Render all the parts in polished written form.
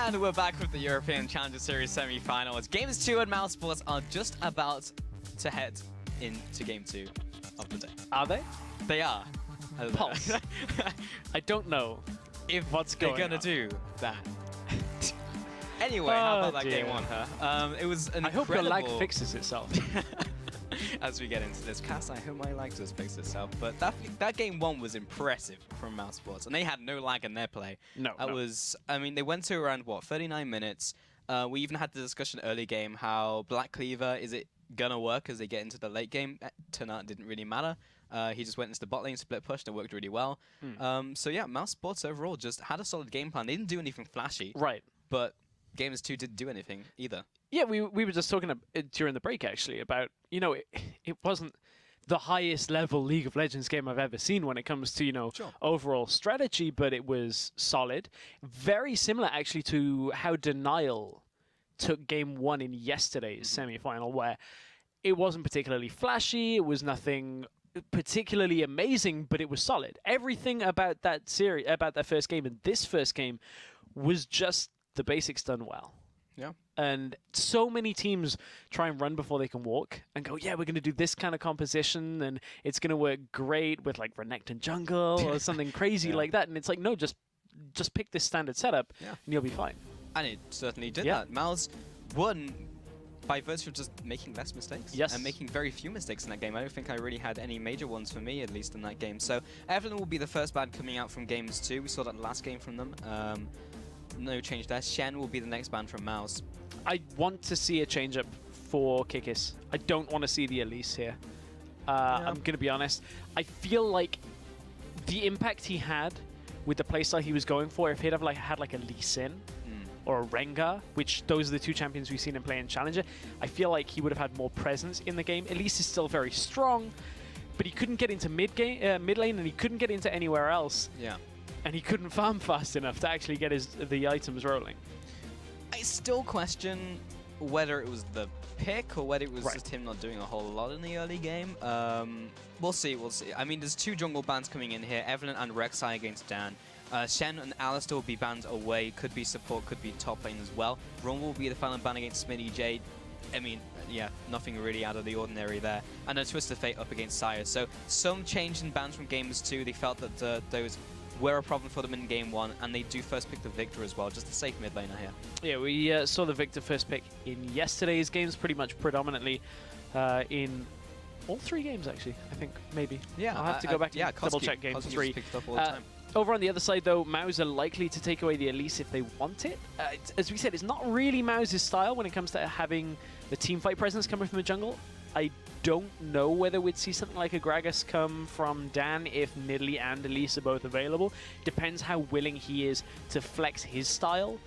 And we're back with the European Challenger Series semi-finals. Gamers2 and mousesports are just about to head into Game 2 of the day. Are they? They are. Pulse. I don't know If what's they're going gonna on. do that. Anyway, how about that dear. Game 1, huh? It was an I hope your lag incredible- fixes itself. As we get into this cast, I hope my lag does fix itself. But that Game 1 was impressive from mousesports, and they had no lag in their play. No, That no. was, I mean, they went to around, what, 39 minutes. We even had the discussion early game how Black Cleaver, is it gonna work as they get into the late game? Turned out it didn't really matter. He just went into the bot lane, split pushed, and it worked really well. So yeah, mousesports overall just had a solid game plan. They didn't do anything flashy. Right. But Gamers2 didn't do anything either. Yeah, we were just talking during the break, actually, about, you know, it wasn't the highest level League of Legends game I've ever seen when it comes to, you know, Sure. overall strategy, but it was solid. Very similar, actually, to how Denial took Game 1 in yesterday's semi-final, where it wasn't particularly flashy, it was nothing particularly amazing, but it was solid. Everything about that series, about that first game and this first game was just the basics done well. Yeah. And so many teams try and run before they can walk and go, yeah, we're going to do this kind of composition and it's going to work great with like Renekton jungle or something crazy like that. And it's like, no, just pick this standard setup and you'll be fine. And it certainly did that. Mouse won by virtue of just making less mistakes. Yes. And making very few mistakes in that game. I don't think I really had any major ones for me, at least in that game. So Evelyn will be the first ban coming out from Gamers2. We saw that last game from them. No change there. Shen will be the next ban from Mouse. I want to see a change up for Kikis. I don't want to see the Elise here. I'm going to be honest. I feel like the impact he had with the playstyle he was going for, if he'd have had like a Lee Sin or a Rengar, which those are the two champions we've seen him play in Challenger, I feel like he would have had more presence in the game. Elise is still very strong, but he couldn't get into mid lane and he couldn't get into anywhere else. Yeah. And he couldn't farm fast enough to actually get the items rolling. I still question whether it was the pick or whether it was just him not doing a whole lot in the early game. We'll see, we'll see. I mean, there's two jungle bans coming in here, Evelyn and Rek'Sai against Dan. Shen and Alistar will be banned away, could be support, could be top lane as well. Ron will be the final ban against Smitty Jade. I mean, yeah, nothing really out of the ordinary there. And then Twisted Fate up against Sire. So some change in bans from Gamers2. They felt that those were a problem for them in Game 1, and they do first pick the Victor as well, just a safe mid laner here. Yeah, we saw the Victor first pick in yesterday's games, pretty much predominantly in all three games, actually, I think, maybe. Yeah, I'll have to go back and double-check Game 3. Picked up all the time. Over on the other side, though, Mouse are likely to take away the Elise if they want it. As we said, it's not really Mouse's style when it comes to having the teamfight presence coming from the jungle. I don't know whether we'd see something like a Gragas come from Dan if Nidalee and Elise are both available. Depends how willing he is to flex his style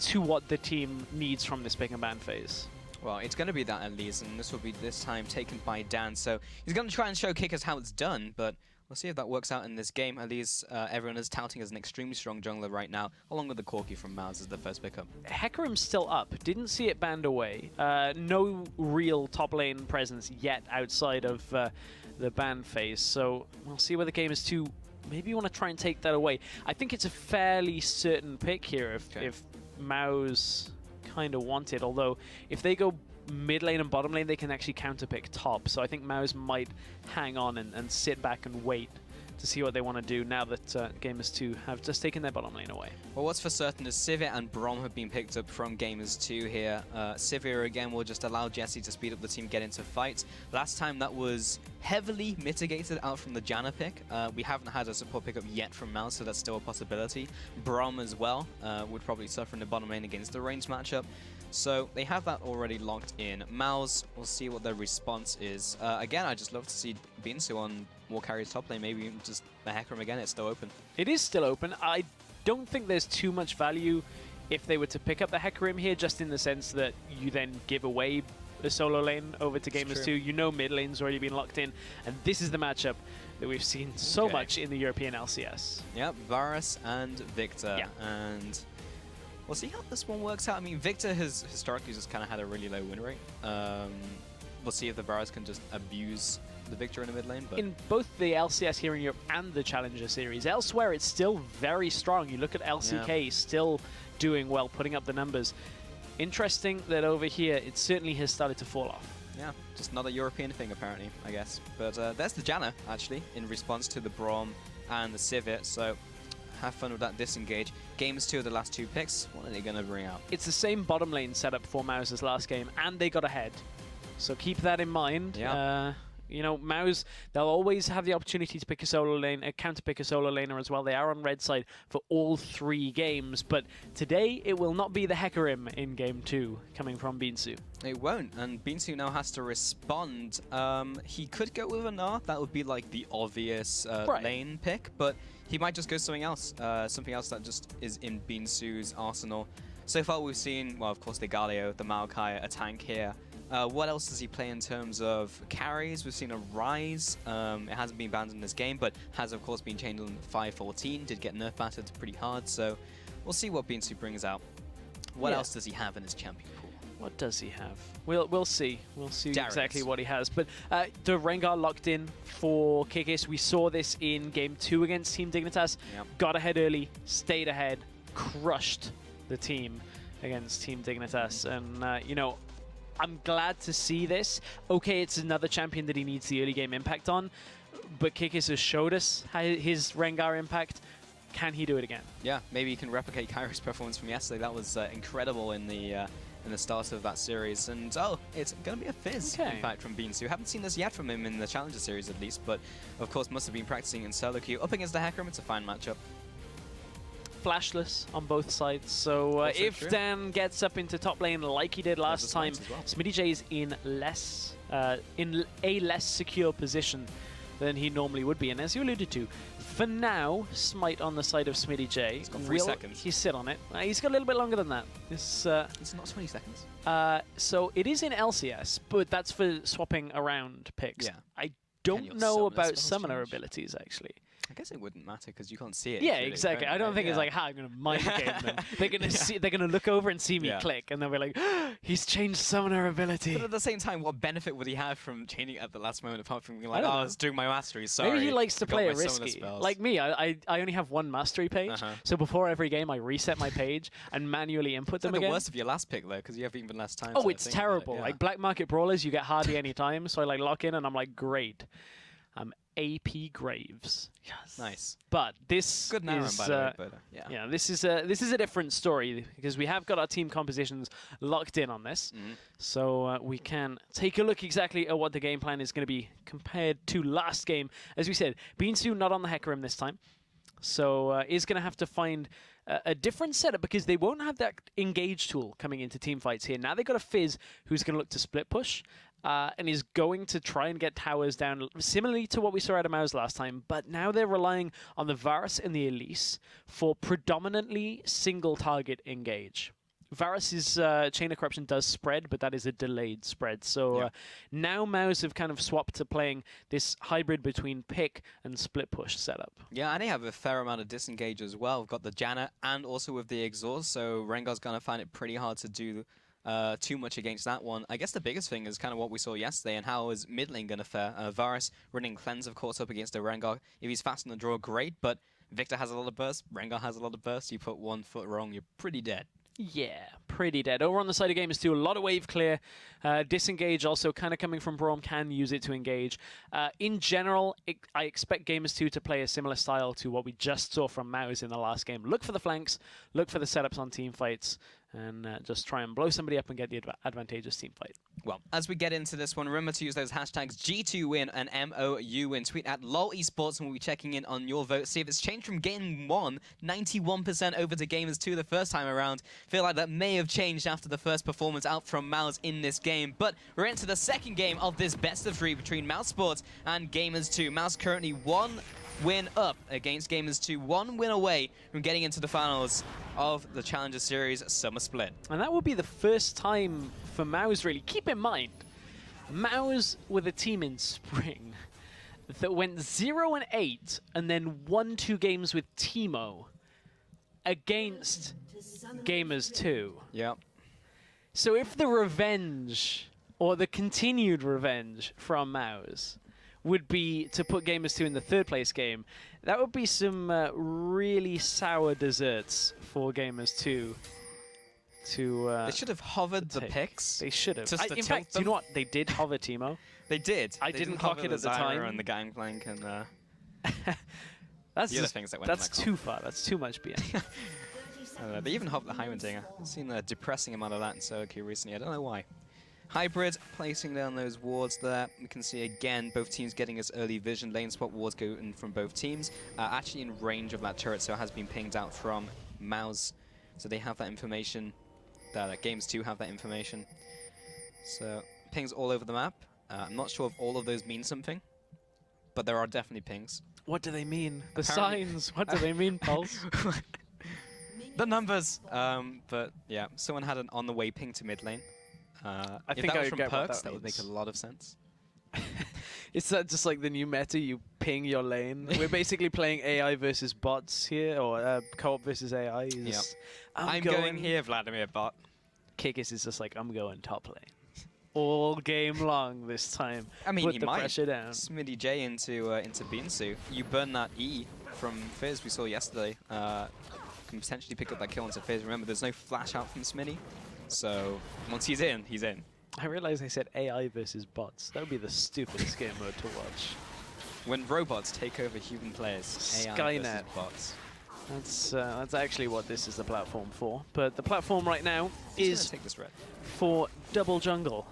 to what the team needs from this pick and ban phase. Well, it's going to be that Elise, and this will be this time taken by Dan. So he's going to try and show Kickers how it's done, but we'll see if that works out in this game. Elise, everyone is touting as an extremely strong jungler right now, along with the Corki from Mouse as the first pickup. Hecarim's still up. Didn't see it banned away. No real top lane presence yet outside of the ban phase. So we'll see whether Gamers2 maybe want to try and take that away. I think it's a fairly certain pick here if Mouse kind of want it. Although if they go mid lane and bottom lane, they can actually counter pick top. So I think Mouse might hang on and sit back and wait to see what they want to do now that Gamers2 have just taken their bottom lane away. Well, what's for certain is Sivir and Braum have been picked up from Gamers2 here. Sivir, again, will just allow Jesse to speed up the team, get into fights. Last time that was heavily mitigated out from the Janna pick. We haven't had a support pickup yet from Mouse, so that's still a possibility. Braum as well would probably suffer in the bottom lane against the range matchup. So they have that already locked in. Mouse, we'll see what their response is. Again, I'd just love to see Binsu on more carries top lane, maybe just the Hecarim again, it's still open. It is still open. I don't think there's too much value if they were to pick up the Hecarim here, just in the sense that you then give away the solo lane over to Gamers2. You know mid lane's already been locked in, and this is the matchup that we've seen so much in the European LCS. Yep, Varus and Victor. Yeah. And we'll see how this one works out. I mean, Victor has historically just kind of had a really low win rate. We'll see if the Varus can just abuse the victor in the mid lane. But in both the LCS here in Europe and the Challenger Series, elsewhere it's still very strong. You look at LCK, still doing well, putting up the numbers. Interesting that over here it certainly has started to fall off. Yeah, just not a European thing apparently, I guess. But there's the Janna, actually, in response to the Braum and the Sivir, so have fun with that disengage. Gamers2 of the last 2 picks, what are they going to bring out? It's the same bottom lane setup for MOUZ as last game, and they got ahead. So keep that in mind. Yeah. You know, MOUZ, they'll always have the opportunity to pick a solo lane, counter pick a solo laner as well. They are on red side for all 3 games, but today it will not be the Hecarim in game 2 coming from Gamers2. It won't, and Gamers2 now has to respond. He could go with a Gnar, that would be like the obvious lane pick, but he might just go something else that just is in Gamers2's arsenal. So far we've seen, well, of course, the Galio, the Maokai, a tank here. What else does he play in terms of carries? We've seen a Rise. It hasn't been banned in this game, but has, of course, been changed in 5.14. Did get nerf battered pretty hard, so we'll see what Gamers2 brings out. What else does he have in his champion pool? What does he have? We'll see. We'll see Darius. Exactly what he has. But the Rengar locked in for Kikis. We saw this in game 2 against Team Dignitas. Yep. Got ahead early, stayed ahead, crushed the team against Team Dignitas. And, you know, I'm glad to see this. Okay, it's another champion that he needs the early game impact on, but Kikis has showed us his Rengar impact. Can he do it again? Yeah, maybe he can replicate Kyrie's performance from yesterday. That was incredible in the start of that series. And oh, it's going to be a Fizz, in fact, from Gamers2. Haven't seen this yet from him in the Challenger Series at least, but of course must have been practicing in solo queue. Up against the Hecarim, it's a fine matchup. Flashless on both sides, so if Dan gets up into top lane like he did last time, SmittyJ is in a less secure position than he normally would be. And as you alluded to, for now, Smite on the side of SmittyJ. He's got 3 seconds. He sit on it? He's got a little bit longer than that. It's not 20 seconds. So it is in LCS, but that's for swapping around picks. Yeah. I don't know about summoner abilities, actually. I guess it wouldn't matter because you can't see it. Yeah, exactly. I don't think it's like, ha, I'm gonna mind game them. They're gonna see. They're gonna look over and see me click, and they'll be like, oh, he's changed summoner ability. But at the same time, what benefit would he have from changing at the last moment apart from being like, oh, I was doing my mastery? Sorry. Maybe he likes to play it risky. Like me, I only have 1 mastery page, so before every game I reset my page and manually input them again. The worst of your last pick though, because you have even less time. Oh, it's terrible. Like Black Market Brawlers, you get hardly any time, so I like lock in and I'm like, great. AP Graves. Yes. Nice. But this good is by the way, but, yeah, this is a different story because we have got our team compositions locked in on this. So we can take a look exactly at what the game plan is going to be compared to last game. As we said, Gamers2 not on the Hecarim this time. So is going to have to find a different setup because they won't have that engage tool coming into team fights here. Now they've got a Fizz who's going to look to split push. And is going to try and get towers down, similarly to what we saw out of MOUZ last time, but now they're relying on the Varus and the Elise for predominantly single-target engage. Varus's Chain of Corruption does spread, but that is a delayed spread. So now MOUZ have kind of swapped to playing this hybrid between pick and split push setup. Yeah, and they have a fair amount of disengage as well. We've got the Janna and also with the exhaust, so Rengar's going to find it pretty hard to do too much against that one. I guess the biggest thing is kind of what we saw yesterday and how is mid lane going to fare. Varus running Cleanse, of course, up against a Rengar. If he's fast on the draw, great, but Victor has a lot of burst, Rengar has a lot of burst. You put 1 foot wrong, you're pretty dead. Yeah, pretty dead. Over on the side of Gamers2, a lot of wave clear. Disengage also kind of coming from Braum, can use it to engage. In general, I expect Gamers2 to play a similar style to what we just saw from MOUZ in the last game. Look for the flanks, look for the setups on team fights, and just try and blow somebody up and get the advantageous team fight. Well, as we get into this one, remember to use those hashtags G2win and MOUwin. Tweet at LOLesports and we'll be checking in on your vote. See if it's changed from game 1, 91% over to Gamers2 the first time around. Feel like that may have changed after the first performance out from MOUZ in this game. But we're into the second game of this best of 3 between mousesports and Gamers2. MOUZ currently 1 win up against Gamers2, 1 win away from getting into the finals of the Challenger Series Summer Split. And that will be the first time for MOUZ, really. Keep in mind, MOUZ with a team in spring that went 0-8 and then won 2 games with Teemo against Gamers2. Yep. So if the revenge, or the continued revenge from MOUZ, would be to put Gamers2 in the third place game. That would be some really sour desserts for Gamers2 to they should have hovered the take. picks. They should have. Just to In tilt fact, do you them. know what? They did hover Teemo. They did. I They didn't hover clock it at the Zyra time. and the gangplank and That's the other just, things that went in that's that too far. That's too much BM. they even hovered the Heimerdinger. I've seen a depressing amount of that in solo queue recently. I don't know why. Hybrid placing down those wards there. We can see again both teams getting us early vision. Lane spot wards go in from both teams. Actually in range of that turret, so it has been pinged out from Mouse. So they have that information. Games2 have that information. So pings all over the map. I'm not sure if all of those mean something, but there are definitely pings. What do they mean? The Apparently- signs. What do they mean, Pulse? The numbers. But yeah, someone had an on the way ping to mid lane. If think that I was from get what perks, that that would make a means. lot of sense. Is that just like the new meta? You ping your lane. We're basically playing AI versus bots here, or co-op versus AI. Yep. I'm going here, Vladimir Bot. Kikis is just like, I'm going top lane. All game long this time. I mean, Put he the might. pressure down. Smitty J into Binsu. You burn that E from Fizz we saw yesterday. Can potentially pick up that kill into Fizz. Remember, there's no flash out from Smitty. So once he's in, he's in. I realized I said AI versus bots. That would be the stupidest game mode to watch. When robots take over human players, AI Skynet. versus bots. That's actually what this is the platform for. But the platform right now He's is gonna take this red. for double jungle.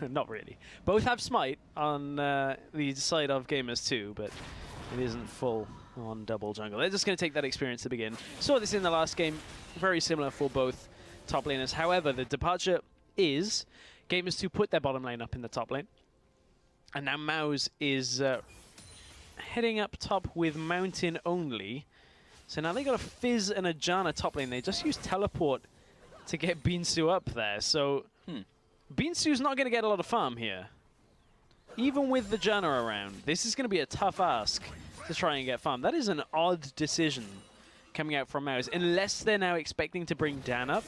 Not really. Both have smite on the side of Gamers2, but it isn't full on double jungle. They're just going to take that experience to begin. Saw this in the last game. Very similar for both top laners. However, the departure is Gamers2 put their bottom lane up in the top lane. And now Mouse is heading up top with Mountain only. So now they got a Fizz and a Janna top lane. They just used teleport to get Binsu up there. So Binsu's not going to get a lot of farm here. Even with the Janna around, this is going to be a tough ask to try and get farm. That is an odd decision coming out from Mouse, unless they're now expecting to bring Dan up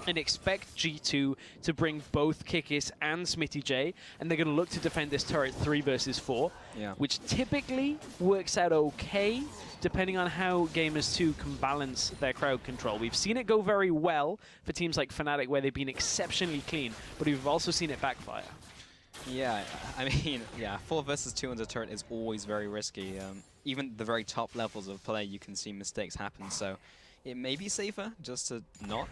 and expect G2 to bring both Kikis and Smitty J, and they're going to look to defend this turret 3 versus 4, which typically works out okay, depending on how Gamers2 can balance their crowd control. We've seen it go very well for teams like Fnatic, where they've been exceptionally clean, but we've also seen it backfire. Yeah, I mean, 4 versus 2 on the turret is always very risky. Even the very top levels of play, you can see mistakes happen, so it may be safer just to not.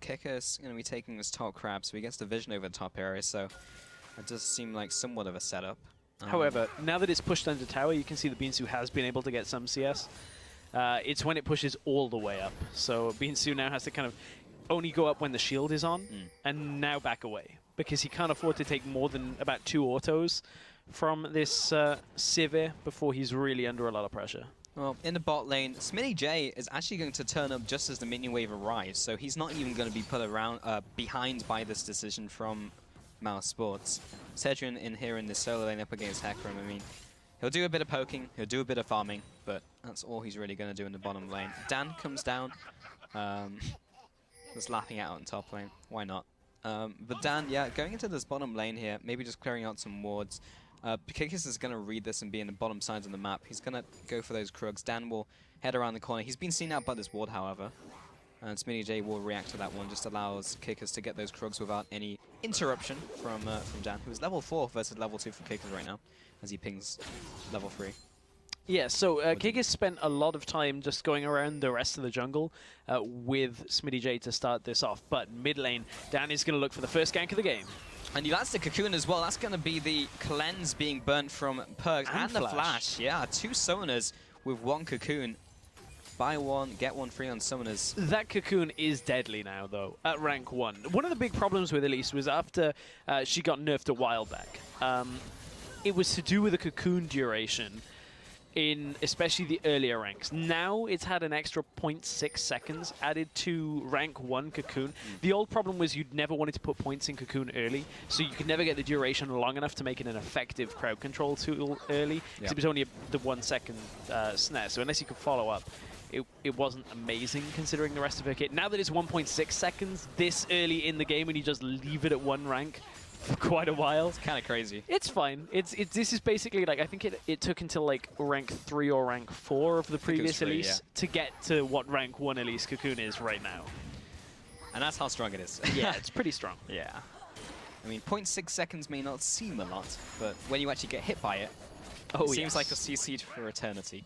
Kika's going to be taking this top crab, so he gets the vision over the top area, so it does seem like somewhat of a setup. However, now that it's pushed under tower, you can see that Binsu has been able to get some CS. It's when it pushes all the way up. So Binsu now has to kind of only go up when the shield is on, and now back away, because he can't afford to take more than about 2 autos from this Sivir before he's really under a lot of pressure. Well, in the bot lane, Smitty J is actually going to turn up just as the minion wave arrives, so he's not even going to be put around behind by this decision from mousesports. Cedric in here in this solo lane up against Hecarim, I mean, he'll do a bit of poking, he'll do a bit of farming, but that's all he's really going to do in the bottom lane. Dan comes down, just laughing out in top lane, why not? But Dan, going into this bottom lane here, maybe just clearing out some wards. Kikis is going to read this and be in the bottom sides of the map. He's going to go for those Krugs. Dan will head around the corner. He's been seen out by this ward, however. And Smitty J will react to that one, just allows Kikis to get those Krugs without any interruption from Dan, who's level 4 versus level 2 for Kikis right now, as he pings level 3. Yeah, so Kikis spent a lot of time just going around the rest of the jungle with Smitty J to start this off. But mid lane, Dan is going to look for the first gank of the game. And that's the Cocoon as well. That's going to be the cleanse being burnt from Perks and the Flash. Yeah, 2 summoners with 1 Cocoon. Buy 1, get 1 free on summoners. That Cocoon is deadly now, though, at rank 1. One of the big problems with Elise was after she got nerfed a while back. It was to do with the Cocoon duration in especially the earlier ranks. Now it's had an extra 0.6 seconds added to rank 1 Cocoon. The old problem was you'd never wanted to put points in Cocoon early, so you could never get the duration long enough to make it an effective crowd control tool early, because it was only the 1 second snare. So unless you could follow up, it wasn't amazing considering the rest of her kit. Now that it's 1.6 seconds this early in the game and you just leave it at 1 rank, for quite a while. It's kind of crazy. It's fine. This is basically like, I think it took until like rank 3 or rank 4 of the previous Elise to get to what rank 1 Elise Cocoon is right now. And that's how strong it is. Yeah, it's pretty strong. Yeah. I mean, 0.6 seconds may not seem a lot, but when you actually get hit by it, it seems like a CC for eternity.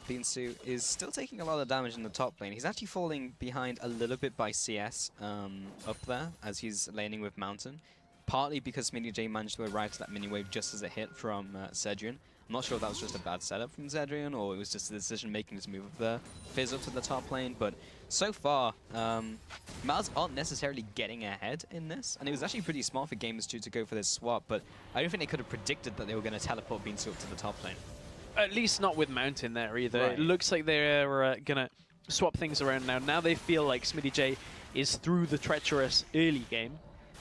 Binsu is still taking a lot of damage in the top lane. He's actually falling behind a little bit by CS up there as he's laning with Mountain. Partly because SmittyJ managed to arrive to that mini-wave just as it hit from Zedrian. I'm not sure if that was just a bad setup from Zedrian or it was just a decision making this move of the Fizz up to the top lane. But so far, Mouse aren't necessarily getting ahead in this. And it was actually pretty smart for Gamers2 to go for this swap. But I don't think they could have predicted that they were going to teleport Binsu up to the top lane. At least not with Mountain there either. Right. It looks like they're going to swap things around now. Now they feel like SmittyJ is through the treacherous early game.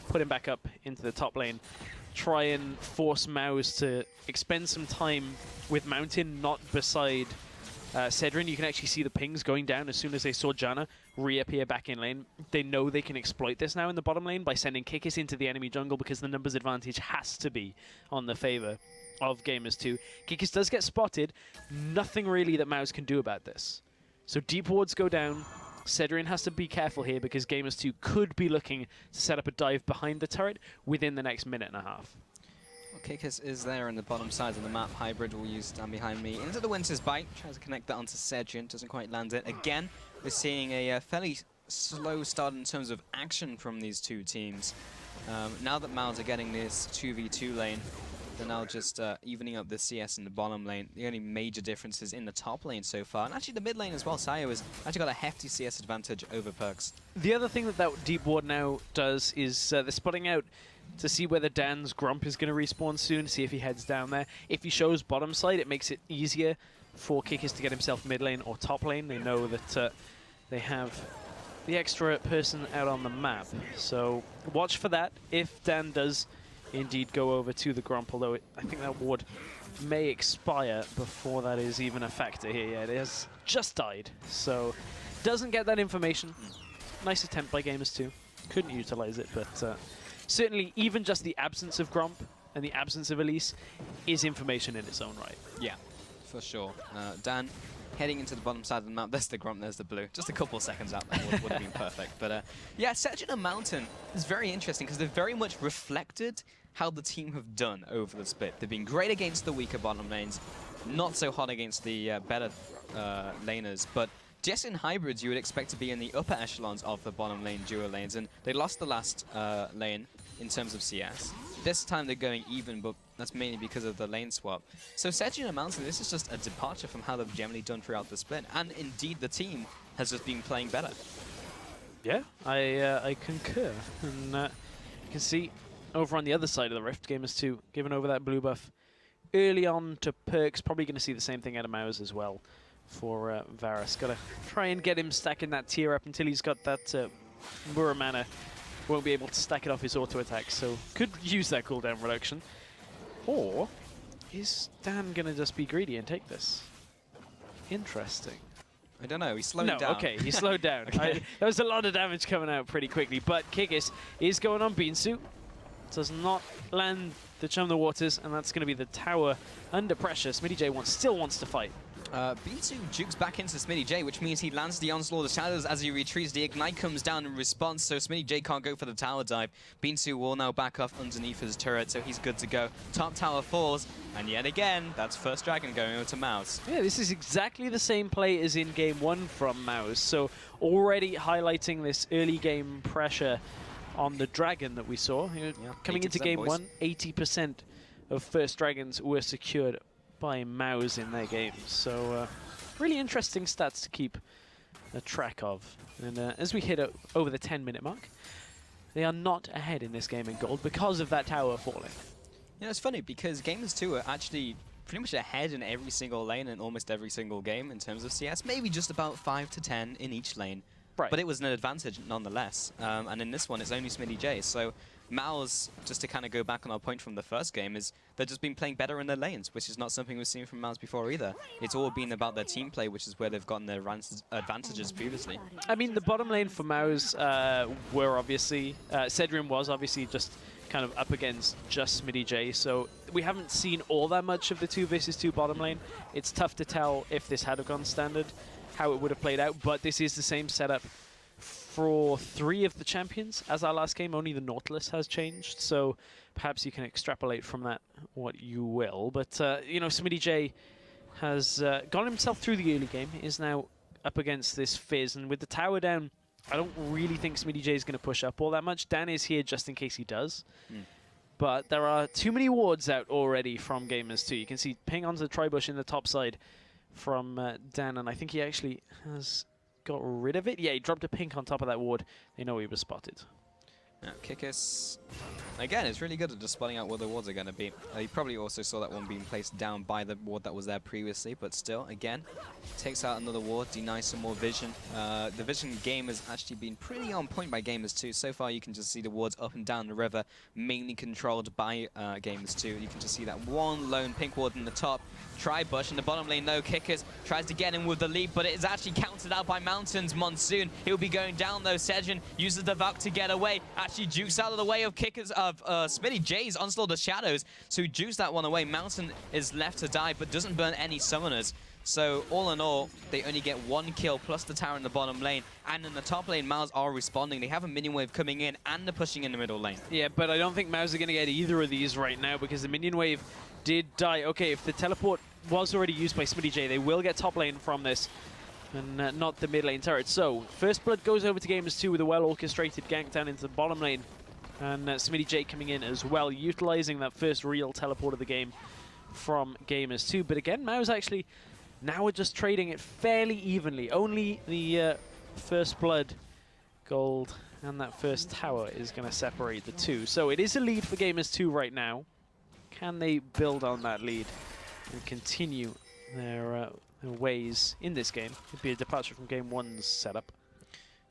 Put him back up into the top lane. Try and force Mouse to expend some time with Mountain, not beside Zedrian. You can actually see the pings going down as soon as they saw Janna reappear back in lane. They know they can exploit this now in the bottom lane by sending Kikis into the enemy jungle because the numbers advantage has to be on the favor of Gamers2. Kikis does get spotted. Nothing really that Mouse can do about this. So deep wards go down. Zedrian has to be careful here because Gamers2 could be looking to set up a dive behind the turret within the next minute and a half. Well, Kikis is there on the bottom side of the map. Hybrid will use Stand Behind Me into the Winter's Bite. Tries to connect that onto Zedrian. Doesn't quite land it. Again, we're seeing a fairly slow start in terms of action from these two teams. Now that Mouths are getting this 2v2 lane, they're now just evening up the CS in the bottom lane. The only major difference is in the top lane so far. And actually the mid lane as well. Sayo has actually got a hefty CS advantage over Perks. The other thing that deep ward now does is they're spotting out to see whether Dan's Grump is going to respawn soon, see if he heads down there. If he shows bottom side, it makes it easier for Kikis to get himself mid lane or top lane. They know that they have the extra person out on the map. So watch for that if Dan does indeed go over to the Grump, although I think that ward may expire before that is even a factor here. Yeah, it has just died, so doesn't get that information. Nice attempt by Gamers2. Couldn't utilize it, but certainly even just the absence of Grump and the absence of Elise is information in its own right. Yeah, for sure. Dan heading into the bottom side of the map. There's the Grump, there's the blue. Just a couple of seconds out there would have been perfect. But yeah, Zedrian and Mountain is very interesting because they've very much reflected how the team have done over the split. They've been great against the weaker bottom lanes, not so hot against the better laners, but just in hybrids you would expect to be in the upper echelons of the bottom lane duo lanes, and they lost the last lane in terms of CS. This time they're going even, but that's mainly because of the lane swap. So Zedrian and Mountain, this is just a departure from how they've generally done throughout the split, and indeed the team has just been playing better. Yeah, I concur, and you can see over on the other side of the rift, Gamers2 giving over that blue buff early on to Perks. Probably going to see the same thing out of Mouse as well for Varus. Got to try and get him stacking that tier up until he's got that Muramana. Won't be able to stack it off his auto attack, so could use that cooldown reduction. Or is Dan going to just be greedy and take this? Interesting. I don't know, he's slowing down. No, okay, he slowed down. Okay. There was a lot of damage coming out pretty quickly, but Kikis is going on Binsu. Does not land the Chum the Waters, and that's going to be the tower under pressure. SmittyJ still wants to fight. Binsu jukes back into SmittyJ, which means he lands the Onslaught of Shadows as he retreats. The Ignite comes down in response, so SmittyJ can't go for the tower dive. Binsu will now back off underneath his turret, so he's good to go. Top tower falls, and yet again, that's first dragon going over to Mouse. Yeah, this is exactly the same play as in game 1 from Mouse, so already highlighting this early game pressure on the dragon that we saw. Coming into game 1, 80% of first dragons were secured by Mouse in their games. So really interesting stats to keep a track of. And as we hit over the 10-minute mark, they are not ahead in this game in gold because of that tower falling. You know, it's funny because Gamers2 are actually pretty much ahead in every single lane in almost every single game in terms of CS. Maybe just about 5 to 10 in each lane. Right. But it was an advantage nonetheless. And in this one, it's only SmittyJ. So Mao's, just to kind of go back on our point from the first game, is they've just been playing better in their lanes, which is not something we've seen from Mao's before either. It's all been about their team play, which is where they've gotten their advantages previously. I mean, the bottom lane for Mao's were obviously, Cedrian was obviously just kind of up against just SmittyJ, so we haven't seen all that much of the 2 versus 2 bottom lane. It's tough to tell if this had have gone standard, how it would have played out, but this is the same setup for 3 of the champions as our last game. Only the Nautilus has changed, so perhaps you can extrapolate from that what you will. But, you know, SmittyJ has gotten himself through the early game, is now up against this Fizz, and with the tower down, I don't really think SmittyJ is going to push up all that much. Dan is here just in case he does. But there are too many wards out already from Gamers2. You can see ping onto the Tribush in the top side from Dan, and I think he actually has got rid of it. Yeah, he dropped a pink on top of that ward. They know he was spotted. Now, Kikis, again, it's really good at just spotting out where the wards are going to be. He probably also saw that one being placed down by the ward that was there previously, but still, again, takes out another ward, denies some more vision. The vision game has actually been pretty on point by Gamers2. So far, you can just see the wards up and down the river, mainly controlled by Gamers2. You can just see that one lone pink ward in the top. Tribush in the bottom lane, no Kickers, tries to get in with the leap, but it is actually countered out by Mountain's Monsoon. He'll be going down though. Sejin uses the Valk to get away, actually jukes out of the way of Kickers of SmittyJ's Onslaught of Shadows, so he jukes that one away. Mountain is left to die, but doesn't burn any summoners. So all in all, they only get 1 kill plus the tower in the bottom lane. And in the top lane, Maus are responding. They have a minion wave coming in and they're pushing in the middle lane. Yeah, but I don't think Maus are going to get either of these right now because the minion wave did die. Okay, if the teleport was already used by SmittyJ, they will get top lane from this and not the mid lane turret. So first blood goes over to Gamers2 with a well-orchestrated gank down into the bottom lane. And SmittyJ coming in as well, utilizing that first real teleport of the game from Gamers2. But again, Maus actually... now we're just trading it fairly evenly. Only the first blood gold and that first tower is going to separate the two. So it is a lead for Gamers2 right now. Can they build on that lead and continue their ways in this game? It'd be a departure from Game 1's setup.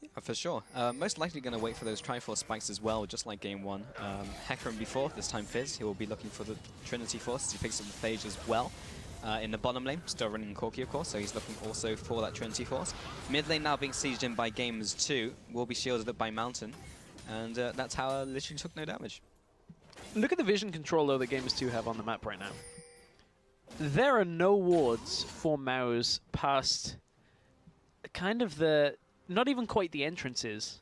Yeah, for sure. Most likely going to wait for those Triforce spikes as well, just like Game 1. Hecarim before, this time Fizz. He will be looking for the Trinity Force. He picks up the Phage as well. In the bottom lane, still running Corki, of course, so he's looking also for that Trinity Force. Mid lane now being sieged in by Gamers2, will be shielded up by Mountain, and that tower literally took no damage. Look at the vision control, though, that Gamers2 have on the map right now. There are no wards for Maus past kind of the, not even quite the entrances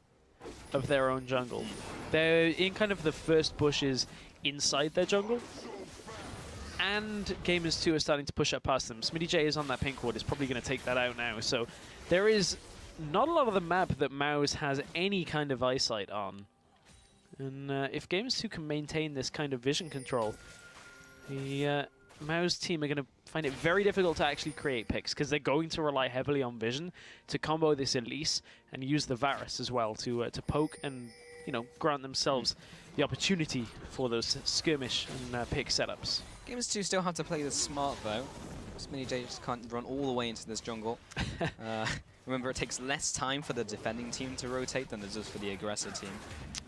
of their own jungle. They're in kind of the first bushes inside their jungle. And Gamers2 are starting to push up past them. SmittyJ is on that pink ward, is probably going to take that out now. So there is not a lot of the map that Maus has any kind of eyesight on. And if Gamers2 can maintain this kind of vision control, the Maus team are going to find it very difficult to actually create picks because they're going to rely heavily on vision to combo this Elise and use the Varus as well to poke and, you know, grant themselves the opportunity for those skirmish and pick setups. Gamers2 still have to play this smart, though. SmittyJ just can't run all the way into this jungle. Remember, it takes less time for the defending team to rotate than it does for the aggressor team.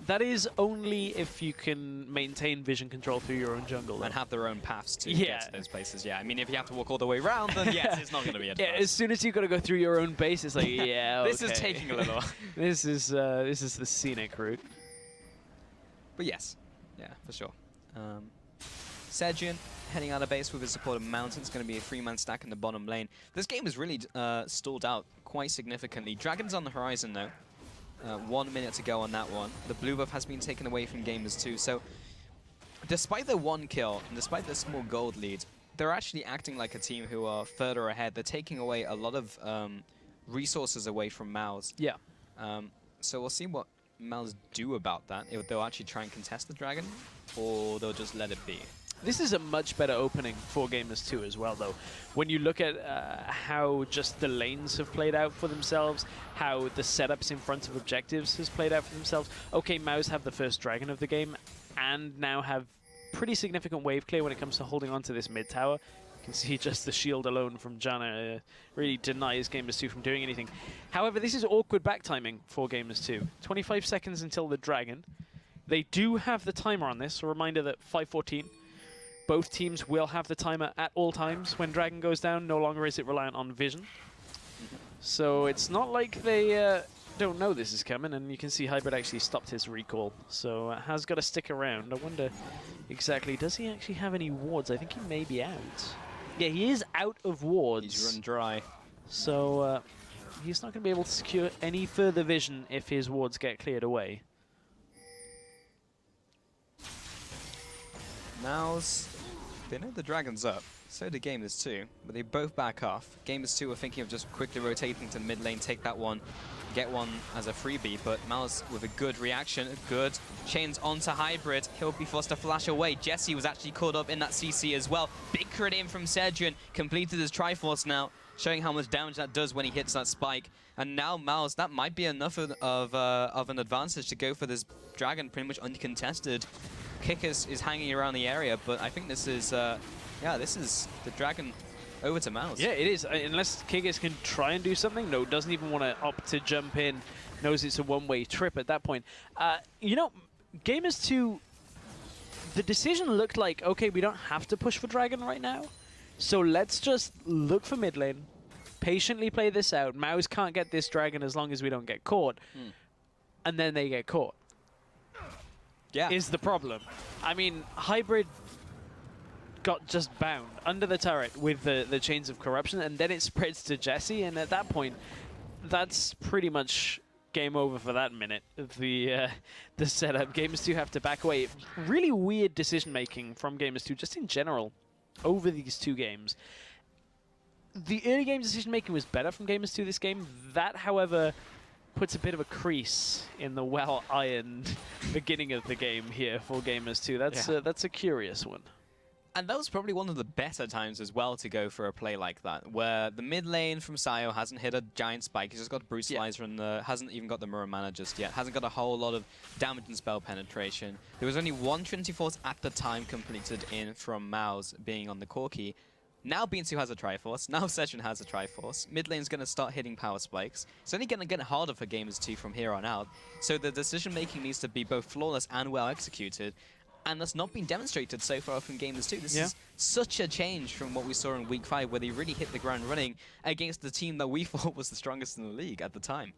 That is only if you can maintain vision control through your own jungle. And have their own paths to get to those places, yeah. I mean, if you have to walk all the way around, then yes, it's not going to be advanced. Yeah, as soon as you've got to go through your own base, it's like, yeah, okay. This is taking a little. This is the scenic route. But yes, yeah, for sure. Sejin heading out of base with his support of Mountain. It's going to be a 3-man stack in the bottom lane. This game is really stalled out quite significantly. Dragon's on the horizon, though. 1 minute to go on that one. The blue buff has been taken away from Gamers2. So, despite their 1 kill, and despite their small gold lead, they're actually acting like a team who are further ahead. They're taking away a lot of resources away from Maus. Yeah. So we'll see what Maus do about that. If they'll actually try and contest the Dragon, or they'll just let it be. This is a much better opening for Gamers2 as well, though. When you look at how just the lanes have played out for themselves, how the setups in front of objectives has played out for themselves. Okay, Maus have the first dragon of the game, and now have pretty significant wave clear when it comes to holding on to this mid tower. You can see just the shield alone from Janna really denies Gamers2 from doing anything. However, this is awkward back timing for Gamers2. 25 seconds until the dragon. They do have the timer on this. A reminder that 5:14. Both teams will have the timer at all times when Dragon goes down. No longer is it reliant on vision. So it's not like they don't know this is coming, and you can see Hybrid actually stopped his recall. So has got to stick around. I wonder exactly, does he actually have any wards? I think he may be out. Yeah, he is out of wards. He's run dry. So he's not going to be able to secure any further vision if his wards get cleared away. Mouse, they know the Dragon's up. So do Gamers2, but they both back off. Gamers2 are thinking of just quickly rotating to mid lane, take that one, get one as a freebie, but Mouse with a good reaction, good chains onto Hybrid. He'll be forced to flash away. Jesse was actually caught up in that CC as well. Big crit in from Sedrian, completed his Triforce now, showing how much damage that does when he hits that spike. And now Mouse, that might be enough of an advantage to go for this Dragon pretty much uncontested. Kickus is hanging around the area, but I think this is... yeah, this is the Dragon over to Mouse. Yeah, it is. Unless Kikis can try and do something. No, doesn't even want to opt to jump in. Knows it's a one-way trip at that point. You know, Gamers2, the decision looked like, okay, we don't have to push for Dragon right now. So let's just look for mid lane, patiently play this out. Mouse can't get this Dragon as long as we don't get caught. And then they get caught. Yeah. Is the problem. I mean, Hybrid got just bound under the turret with the chains of corruption, and then it spreads to Jesse, and at that point, that's pretty much game over for that minute. The setup. Gamers2 have to back away. Really weird decision-making from Gamers2, just in general, over these two games. The early game decision-making was better from Gamers2 this game. That, however, puts a bit of a crease in the well-ironed beginning of the game here for Gamers2. That's a curious one. And that was probably one of the better times as well to go for a play like that, where the mid lane from Sayo hasn't hit a giant spike. He's just got Brutalizer and hasn't even got the Mirror Mana just yet. Hasn't got a whole lot of damage and spell penetration. There was only one Trinity Force at the time completed in from Mouse being on the Corki. Now Gamers2 has a Triforce. Now Sedrian has a Triforce. Mid lane's going to start hitting power spikes. It's only going to get harder for Gamers2 from here on out. So the decision making needs to be both flawless and well executed. And that's not been demonstrated so far from Gamers2. This is such a change from what we saw in Week 5, where they really hit the ground running against the team that we thought was the strongest in the league at the time.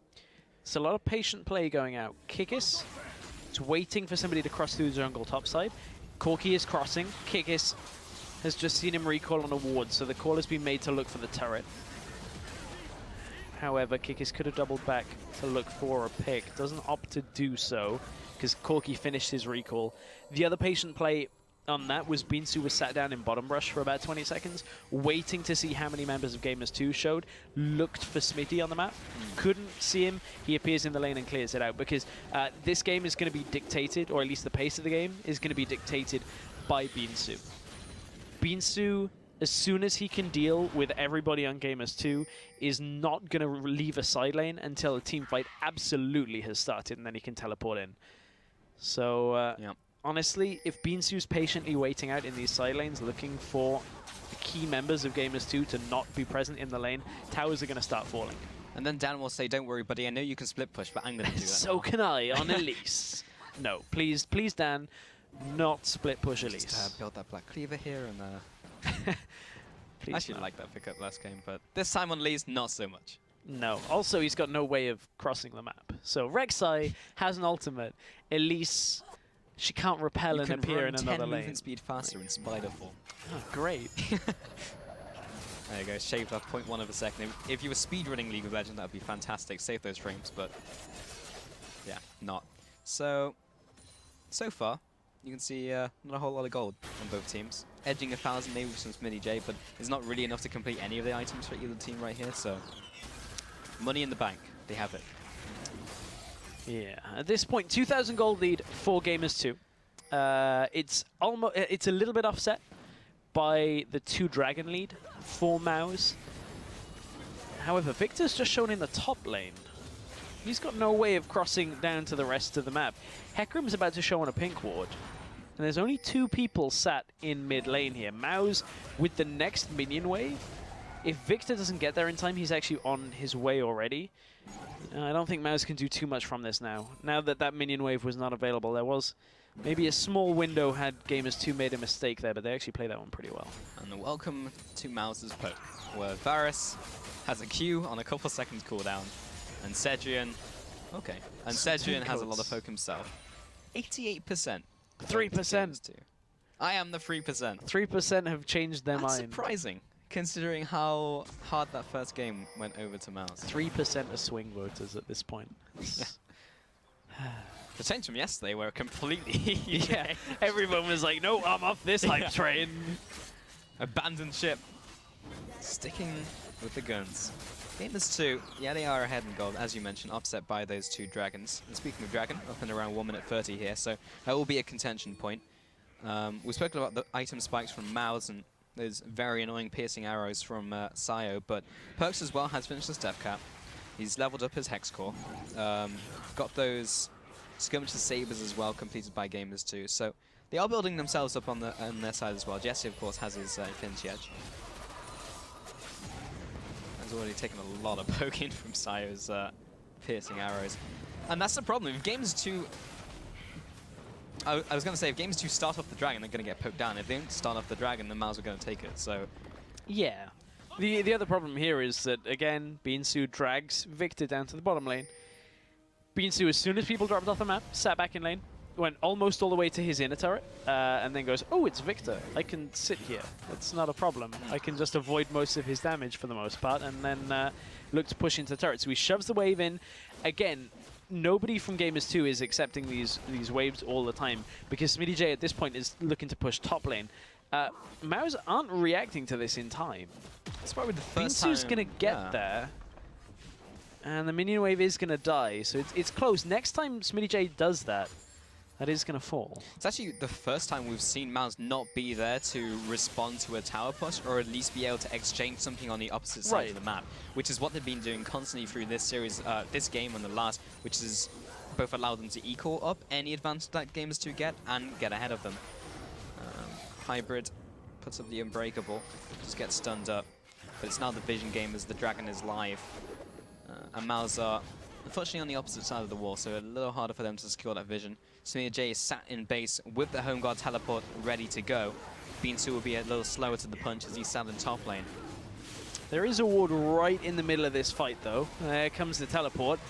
It's a lot of patient play going out. Kikis is waiting for somebody to cross through the jungle topside. Corki is crossing. Kikis has just seen him recall on a ward, so the call has been made to look for the turret. However, Kikis could have doubled back to look for a pick. Doesn't opt to do so, because Corki finished his recall. The other patient play on that was Gamers2 was sat down in bottom brush for about 20 seconds, waiting to see how many members of Gamers2 showed, looked for Smitty on the map, couldn't see him, he appears in the lane and clears it out, because this game is going to be dictated, or at least the pace of the game, is going to be dictated by Gamers2. Gamers2, as soon as he can deal with everybody on Gamers2, is not going to leave a side lane until a team fight absolutely has started, and then he can teleport in. So, honestly, if Gamers2's patiently waiting out in these side lanes, looking for the key members of Gamers2 to not be present in the lane, towers are going to start falling. And then Dan will say, don't worry, buddy, I know you can split push, but I'm going to do that. So now. can I, on Elise. No, please, Dan, not split push Elise. Just build that Black Cleaver here and... Please, I actually like that pickup last game, but this time on Lee's, not so much. No. Also, he's got no way of crossing the map. So Rek'Sai has an ultimate. Elise, she can't repel and appear in another lane. Movement speed faster in Spider form. Oh, great. There you go, shaved off 0.1 of a second. If you were speedrunning League of Legends, that would be fantastic. Save those frames, but yeah, not. So far, you can see not a whole lot of gold on both teams. Edging 1,000 maybe with some Smitty J, but it's not really enough to complete any of the items for either team right here, so money in the bank, they have it. Yeah, at this point, 2,000 gold lead for Gamers2. It's a little bit offset by the 2 Dragon lead for Mouse. However, Victor's just shown in the top lane. He's got no way of crossing down to the rest of the map. Hecarim's about to show on a pink ward. And there's only 2 people sat in mid lane here. Mouse with the next minion wave. If Victor doesn't get there in time, he's actually on his way already. I don't think Mouse can do too much from this now. Now that that minion wave was not available, there was maybe a small window had Gamers2 made a mistake there, but they actually played that one pretty well. And welcome to Mouse's poke, where Varus has a Q on a couple seconds cooldown, and Cedrian, and Cedrian has a lot of poke himself. 88%. 3%. I am the 3%. 3% have changed their That's mind. surprising, considering how hard that first game went over to Mouse. 3% of swing voters at this point. The change from yesterday were completely... Yeah, everyone was like, no, I'm off this hype train. Abandoned ship. Sticking with the guns. Gamers2, yeah, they are ahead in gold, as you mentioned, offset by those two dragons. And speaking of dragon, up and around 1 minute 30 here, so that will be a contention point. We've spoken about the item spikes from Mouse and those very annoying piercing arrows from Sayo, but Perks as well has finished his death cap. He's leveled up his Hex Core. Got those Skirmisher Sabers as well completed by Gamers2, so they are building themselves up on their side as well. Jesse, of course, has his Infinity Edge. Has already taken a lot of poking from Sayo's piercing arrows. And that's the problem. If Gamers2... I was going to say, if Gamers2 start off the dragon, they're going to get poked down. If they don't start off the dragon, then Mouse are going to take it, so... Yeah. The other problem here is that, again, Beansu drags Victor down to the bottom lane. Beansu, as soon as people dropped off the map, sat back in lane, went almost all the way to his inner turret, and then goes, oh, it's Victor. I can sit here. It's not a problem. I can just avoid most of his damage for the most part, and then look to push into the turret. So he shoves the wave in. Again, nobody from Gamers2 is accepting these waves all the time, because Smitty J at this point is looking to push top lane. Mouse aren't reacting to this in time. That's probably the first time. Beansu's going to get there. And the minion wave is going to die, so it's close. Next time Smitty J does that, that is going to fall. It's actually the first time we've seen Mouse not be there to respond to a tower push, or at least be able to exchange something on the opposite side of the map, which is what they've been doing constantly through this series, this game and the last, which has both allowed them to equal up any advantage that Gamers2 get and get ahead of them. Hybrid puts up the Unbreakable, just gets stunned up, but it's now the Vision game as the dragon is live. And Mouse are unfortunately on the opposite side of the wall, so a little harder for them to secure that vision. Smear J is sat in base with the Home Guard teleport ready to go. Beansu will be a little slower to the punch as he's sat in top lane. There is a ward right in the middle of this fight, though. There comes the teleport.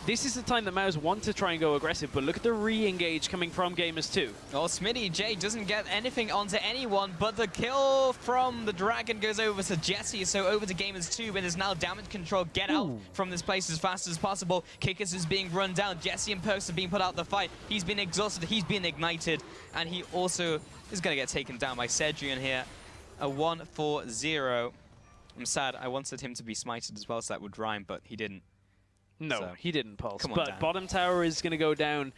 This is the time that Mouse want to try and go aggressive, but look at the re-engage coming from Gamers2. Oh, Smitty J doesn't get anything onto anyone, but the kill from the dragon goes over to Jesse, so over to Gamers2, but there's now damage control. Get out from this place as fast as possible. Kickus is being run down. Jesse and Perks are being put out of the fight. He's been exhausted, he's been ignited, and he also is going to get taken down by Cedrian here. A 1-4-0. I'm sad, I wanted him to be smited as well, so that would rhyme, but he didn't. No, So, he didn't pulse. come on, But Dan. bottom tower is going to go down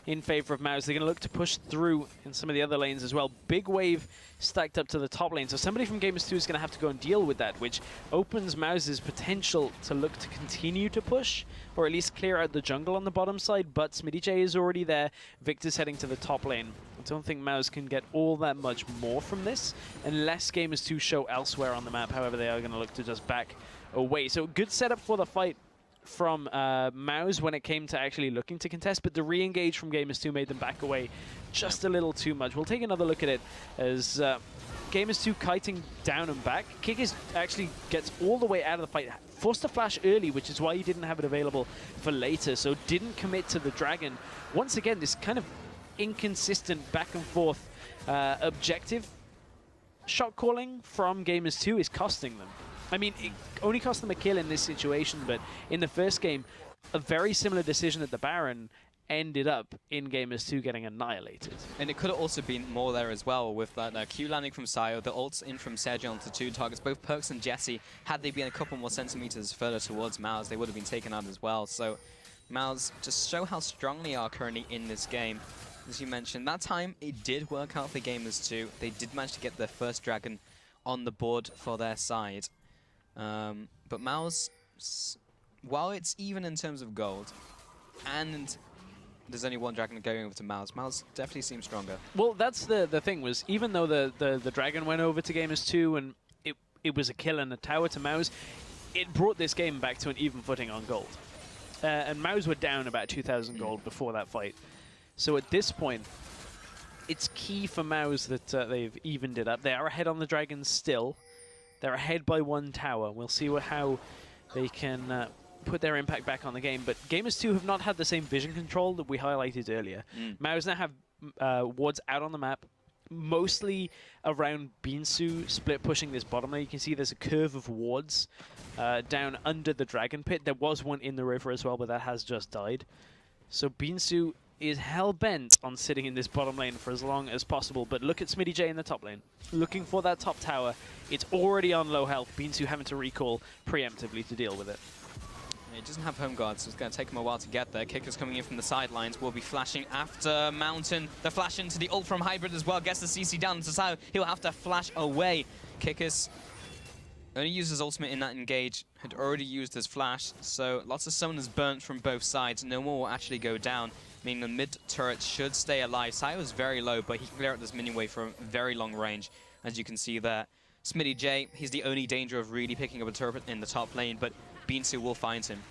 in favor of Mouse. They're going to look to push through in some of the other lanes as well. Big wave stacked up to the top lane. So somebody from Gamers2 is going to have to go and deal with that, which opens Mouse's potential to look to continue to push, or at least clear out the jungle on the bottom side. But Smitty J is already there. Victor's heading to the top lane. I don't think Mouse can get all that much more from this, unless Gamers2 show elsewhere on the map. However, they are going to look to just back away. So good setup for the fight from Mouse when it came to actually looking to contest, but the re-engage from Gamers2 made them back away just a little too much. We'll take another look at it as Gamers2 kiting down and back. Kickus actually gets all the way out of the fight, forced to flash early, which is why he didn't have it available for later, so didn't commit to the dragon. Once again, this kind of inconsistent back and forth objective shot calling from Gamers2 is costing them. I mean, it only cost them a kill in this situation, but in the first game, a very similar decision at the Baron ended up in Gamers2 getting annihilated. And it could have also been more there as well with that Q landing from Sayo, the ults in from Sergio onto two targets, both Perks and Jesse. Had they been a couple more centimeters further towards Mouse, they would have been taken out as well. So Mouse just show how strong they are currently in this game. As you mentioned, that time it did work out for Gamers2. They did manage to get their first dragon on the board for their side. But Mouse, while it's even in terms of gold, and there's only one dragon going over to Mouse, Mouse definitely seems stronger. Well, that's the thing, was even though the dragon went over to Gamers2 and it was a kill and a tower to Mouse, it brought this game back to an even footing on gold. and Mouse were down about 2,000 gold before that fight. So at this point, it's key for Mouse that they've evened it up. They are ahead on the Dragons still. They're ahead by 1 tower. We'll see how they can put their impact back on the game. But Gamers2 have not had the same vision control that we highlighted earlier. Mouse now have wards out on the map, mostly around Beansu split pushing this bottom lane. You can see there's a curve of wards down under the Dragon Pit. There was one in the river as well, but that has just died. So Beansu is hell-bent on sitting in this bottom lane for as long as possible. But look at Smitty J in the top lane, looking for that top tower. It's already on low health. Beansu having to recall preemptively to deal with it. He doesn't have home guards, so it's going to take him a while to get there. Kicker's coming in from the sidelines. Will be flashing after Mountain. The flash into the ult from Hybrid as well. Gets the CC down to Sao. He'll have to flash away. Kicker's only used his ultimate in that engage. Had already used his flash. So lots of summoners burnt from both sides. No more will actually go down, meaning the mid turret should stay alive. Sao is very low, but he can clear out this minion wave from very long range, as you can see there. Smitty J, he's the only danger of really picking up a turret in the top lane, but Beansu will find him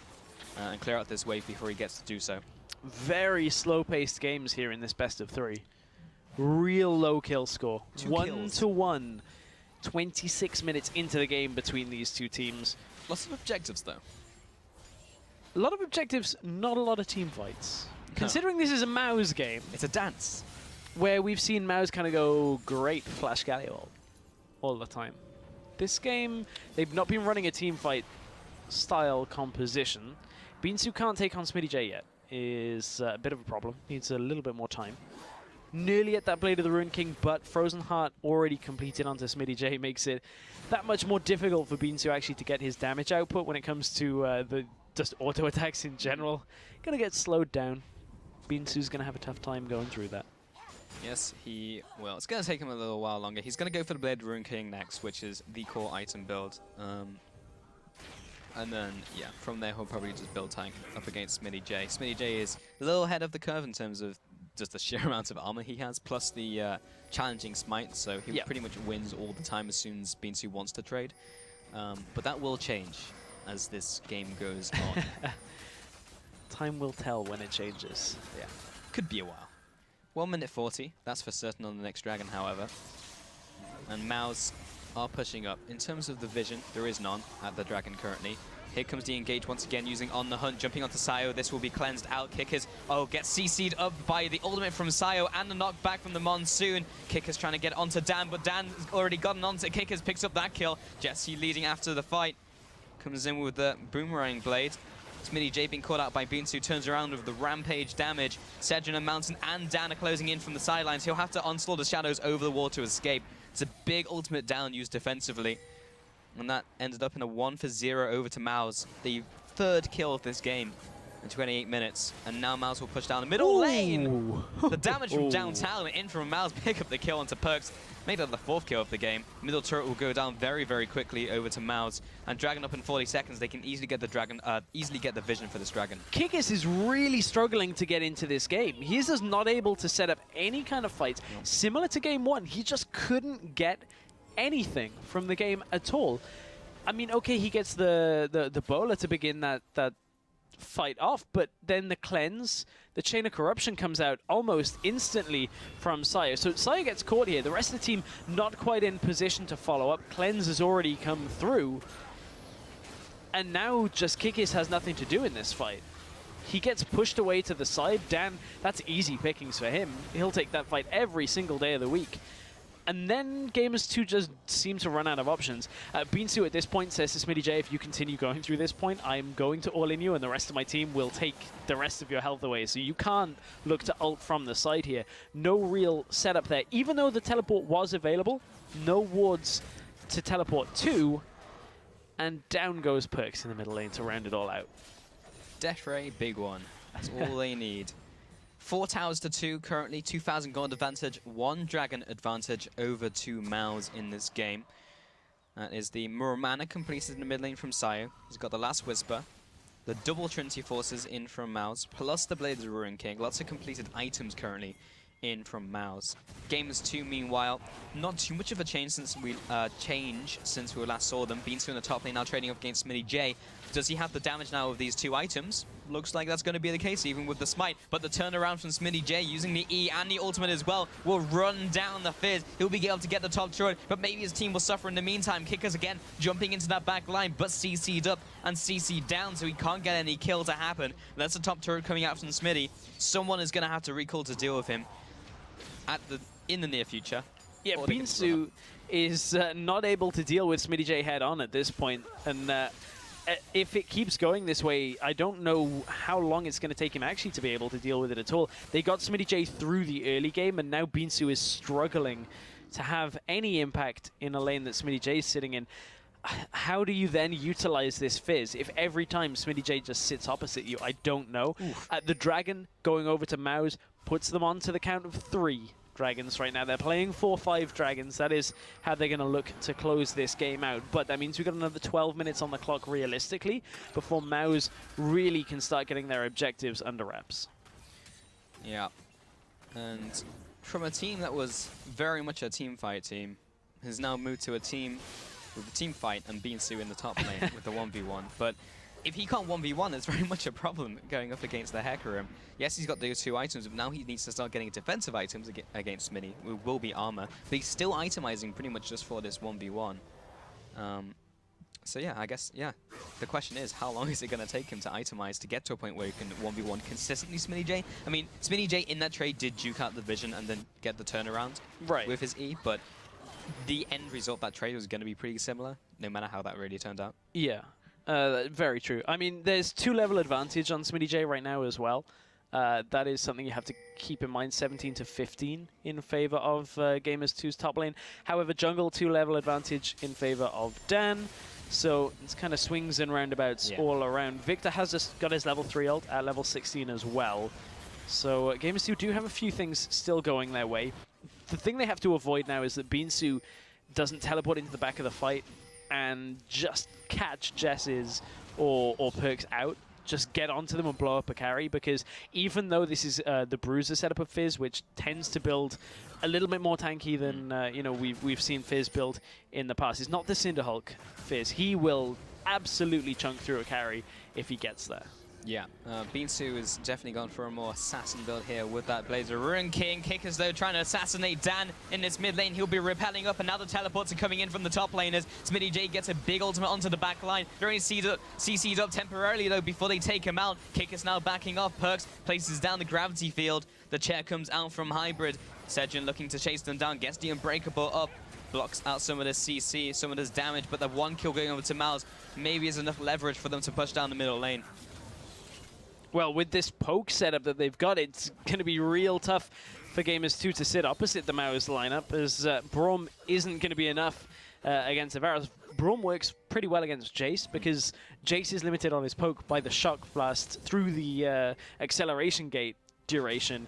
and clear out this wave before he gets to do so. Very slow-paced games here in this best of 3. Real low kill score. 1-1. 26 minutes into the game between these two teams. Lots of objectives, though. A lot of objectives, not a lot of team fights. No. Considering this is a Mouse game. It's a dance. Where we've seen Mouse kind of go great Flash Galliol all the time. This game, they've not been running a team fight style composition. Beansu can't take on Smitty J yet. Is a bit of a problem. Needs a little bit more time. Nearly at that Blade of the Ruined King, but Frozen Heart already completed onto Smitty J makes it that much more difficult for Beansu actually to get his damage output when it comes to the just auto attacks in general. Gonna get slowed down. Beansu's gonna have a tough time going through that. Yes, he will. It's going to take him a little while longer. He's going to go for the Blade of the Ruined King next, which is the core item build. And then, yeah, from there he'll probably just build tank up against Smitty J. Smitty J is a little ahead of the curve in terms of just the sheer amount of armor he has, plus the challenging smite, so he pretty much wins all the time as soon as Beansu wants to trade. But that will change as this game goes on. Time will tell when it changes. Yeah, could be a while. 1 minute 40, that's for certain on the next dragon, however. And Mouse are pushing up. In terms of the vision, there is none at the dragon currently. Here comes the engage once again using On the Hunt, jumping onto Sayo. This will be cleansed out. Kickers, gets CC'd up by the ultimate from Sayo and the knockback from the Monsoon. Kickers trying to get onto Dan, but Dan's already gotten onto Kickers, picks up that kill. Jesse leading after the fight. Comes in with the Boomerang Blade. Smitty J being caught out by Beansu, turns around with the rampage damage. Cedron and Mountain and Dan are closing in from the sidelines. He'll have to onslaught the shadows over the wall to escape. It's a big ultimate down used defensively. And that ended up in a 1-for-0 over to Mouse. The 3rd kill of this game in 28 minutes. And now Mouse will push down the middle lane. The damage from downtown in from Mouse, pick up the kill onto Perks. Made it the 4th kill of the game. Middle turret will go down very, very quickly over to Mouse. And Dragon up in 40 seconds. They can easily get the dragon, easily get the vision for this dragon. Kikis is really struggling to get into this game. He is just not able to set up any kind of fights. Similar to game 1, he just couldn't get anything from the game at all. I mean, okay, he gets the bowler to begin that fight off, but then the cleanse, the chain of corruption comes out almost instantly from Sayo. So Sayo gets caught here. The rest of the team not quite in position to follow up. Cleanse has already come through. And now just Kikis has nothing to do in this fight. He gets pushed away to the side. Dan, that's easy pickings for him. He'll take that fight every single day of the week. And then Gamers2 just seem to run out of options. Beansu at this point says to Smitty J, if you continue going through this point, I'm going to all-in you, and the rest of my team will take the rest of your health away. So you can't look to ult from the side here. No real setup there. Even though the teleport was available, no wards to teleport to, and down goes Perks in the middle lane to round it all out. Death Ray, big one. That's all they need. 4 towers to 2 currently, 2,000 gold advantage, 1 dragon advantage over 2 Mouse in this game. That is the Muramana completed in the mid lane from Sayo. He's got the Last Whisper, the double Trinity Forces in from Mouse, plus the Blade of the Ruined King. Lots of completed items currently in from Mouse. Gamers2, meanwhile, not too much of a change since we last saw them. Beansu in the top lane now trading up against Smitty J. Does he have the damage now of these 2 items? Looks like that's going to be the case, even with the smite. But the turnaround from Smitty J using the E and the ultimate as well will run down the Fizz. He'll be able to get the top turret, but maybe his team will suffer in the meantime. Kickers again jumping into that back line, but CC'd up and CC'd down, so he can't get any kill to happen. That's the top turret coming out from Smitty. Someone is going to have to recall to deal with him in the near future. Yeah, Gamers2 is not able to deal with Smitty J head on at this point, and if it keeps going this way, I don't know how long it's going to take him actually to be able to deal with it at all. They got Smitty J through the early game, and now Gamers2 is struggling to have any impact in a lane that Smitty J is sitting in. How do you then utilize this Fizz if every time Smitty J just sits opposite you? I don't know. The Dragon going over to Mouse puts them on to the count of 3. Dragons right now. They're playing 4-5 Dragons. That is how they're going to look to close this game out. But that means we've got another 12 minutes on the clock realistically before Mouse really can start getting their objectives under wraps. Yeah. And from a team that was very much a team fight team, has now moved to a team with a team fight and Gamers2 in the top lane with the 1v1. But if he can't 1v1, it's very much a problem going up against the Hecarim. Yes, he's got those 2 items, but now he needs to start getting defensive items against Smitty, who will be armor. But he's still itemizing pretty much just for this 1v1. So yeah, I guess, yeah. The question is, how long is it going to take him to itemize to get to a point where he can 1v1 consistently Smitty J? I mean, Smitty J in that trade did juke out the vision and then get the turnaround with his E, but the end result of that trade was going to be pretty similar, no matter how that really turned out. Yeah. Very true. I mean, there's 2-level advantage on Smitty J right now as well. That is something you have to keep in mind, 17 to 15 in favor of Gamers2's top lane. However, jungle 2-level advantage in favor of Dan. So it's kind of swings and roundabouts all around. Victor has just got his level 3 ult at level 16 as well. So Gamers2 do have a few things still going their way. The thing they have to avoid now is that Gamers2 doesn't teleport into the back of the fight and just catch Jess's or Perks out. Just get onto them and blow up a carry, because even though this is the Bruiser setup of Fizz, which tends to build a little bit more tanky than you know we've seen Fizz build in the past, it's not the Cinderhulk Fizz. He will absolutely chunk through a carry if he gets there. Yeah, Gamers2 has definitely gone for a more assassin build here with that Blazer Rune King. Kickers, though, trying to assassinate Dan in this mid lane. He'll be repelling up, and now the teleports are coming in from the top lane as Smitty J gets a big ultimate onto the back line. They're only CC'd up temporarily, though, before they take him out. Kickers now backing off. Perks places down the gravity field. The chair comes out from Hybrid. Sejin looking to chase them down, gets the Unbreakable up. Blocks out some of this CC, some of this damage, but the 1 kill going over to Mouse maybe is enough leverage for them to push down the middle lane. Well, with this poke setup that they've got, it's going to be real tough for Gamers2 to sit opposite the Mouse lineup, as Braum isn't going to be enough against Varus. Braum works pretty well against Jace, because Jace is limited on his poke by the Shock Blast through the acceleration gate duration.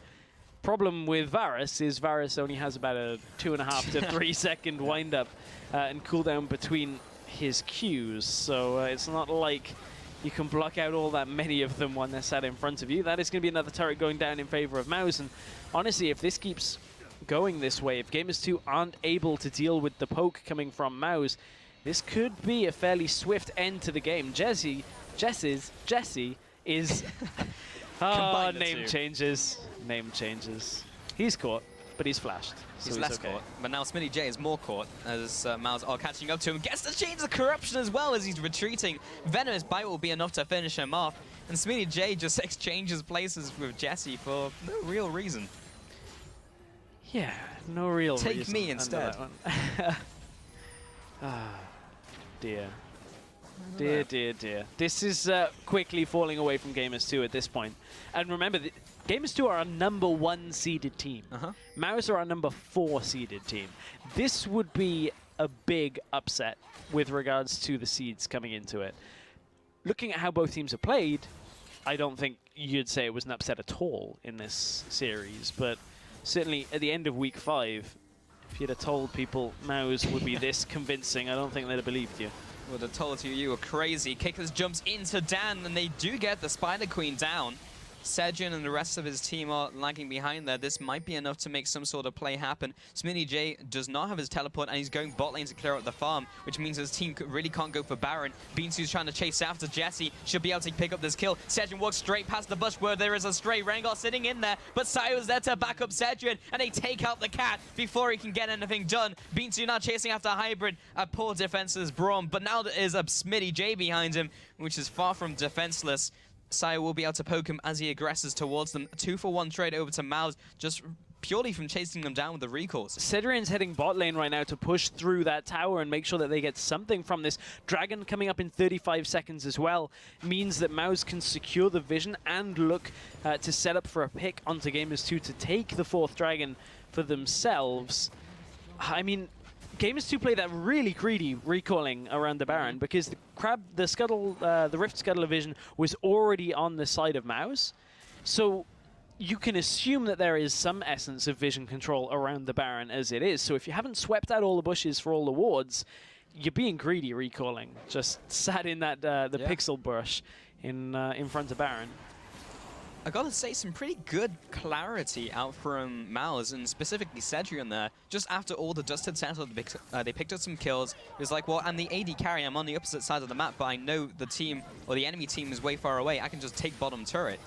Problem with Varus is Varus only has about a 2.5 to 3 second wind-up and cooldown between his Qs, so it's not like you can block out all that many of them when they're sat in front of you. That is going to be another turret going down in favor of Mouse. And honestly, if this keeps going this way, if Gamers2 aren't able to deal with the poke coming from Mouse, this could be a fairly swift end to the game. Jesse is... oh, name changes. Name changes. He's caught, but he's flashed. So he's less caught, but now Smitty J is more caught as Mouse are catching up to him. Gets the Chains of Corruption as well as he's retreating. Venomous Bite will be enough to finish him off. And Smitty J just exchanges places with Jesse for no real reason. Yeah, no real reason. Take me instead. Ah, dear. Dear, dear, dear. This is quickly falling away from Gamers2 at this point. And remember, Gamers2 are a #1 seeded team. Mouse are a #4 seeded team. This would be a big upset with regards to the seeds coming into it. Looking at how both teams have played, I don't think you'd say it was an upset at all in this series. But certainly at the end of week 5, if you'd have told people Mouse would be this convincing, I don't think they'd have believed you. Would have told you were crazy. Kickers jumps into Dan, and they do get the Spider Queen down. Sedgen and the rest of his team are lagging behind there. This might be enough to make some sort of play happen. smittyj does not have his teleport, and he's going bot lane to clear out the farm, which means his team really can't go for Baron. Beansu's trying to chase after Jesse. Should be able to pick up this kill. Sedgen walks straight past the bush where there is a stray Rengar sitting in there, but Sayo's there to back up Sedgen, and they take out the cat before he can get anything done. Beansu now chasing after Hybrid. A poor defenseless Braum, but now there is a smittyj behind him, which is far from defenseless. Sayo will be able to poke him as he aggresses towards them. 2-for-1 trade over to Mouse, just purely from chasing them down with the recalls. Cedrian's heading bot lane right now to push through that tower and make sure that they get something from this. Dragon coming up in 35 seconds as well means that Mouse can secure the vision and look to set up for a pick onto Gamers2 to take the 4th Dragon for themselves. I mean, Gamers2 play that really greedy recalling around the Baron because the Rift Scuttler vision was already on the side of Mouse. So you can assume that there is some essence of vision control around the Baron as it is. So if you haven't swept out all the bushes for all the wards, you're being greedy recalling. Just sat in that the pixel bush in front of Baron. I gotta say, some pretty good clarity out from Mouse, and specifically Cedrian there. Just after all the dust had settled, they picked up some kills. It was like, well, I'm the AD carry, I'm on the opposite side of the map, but I know the team, or the enemy team is way far away. I can just take bottom turret.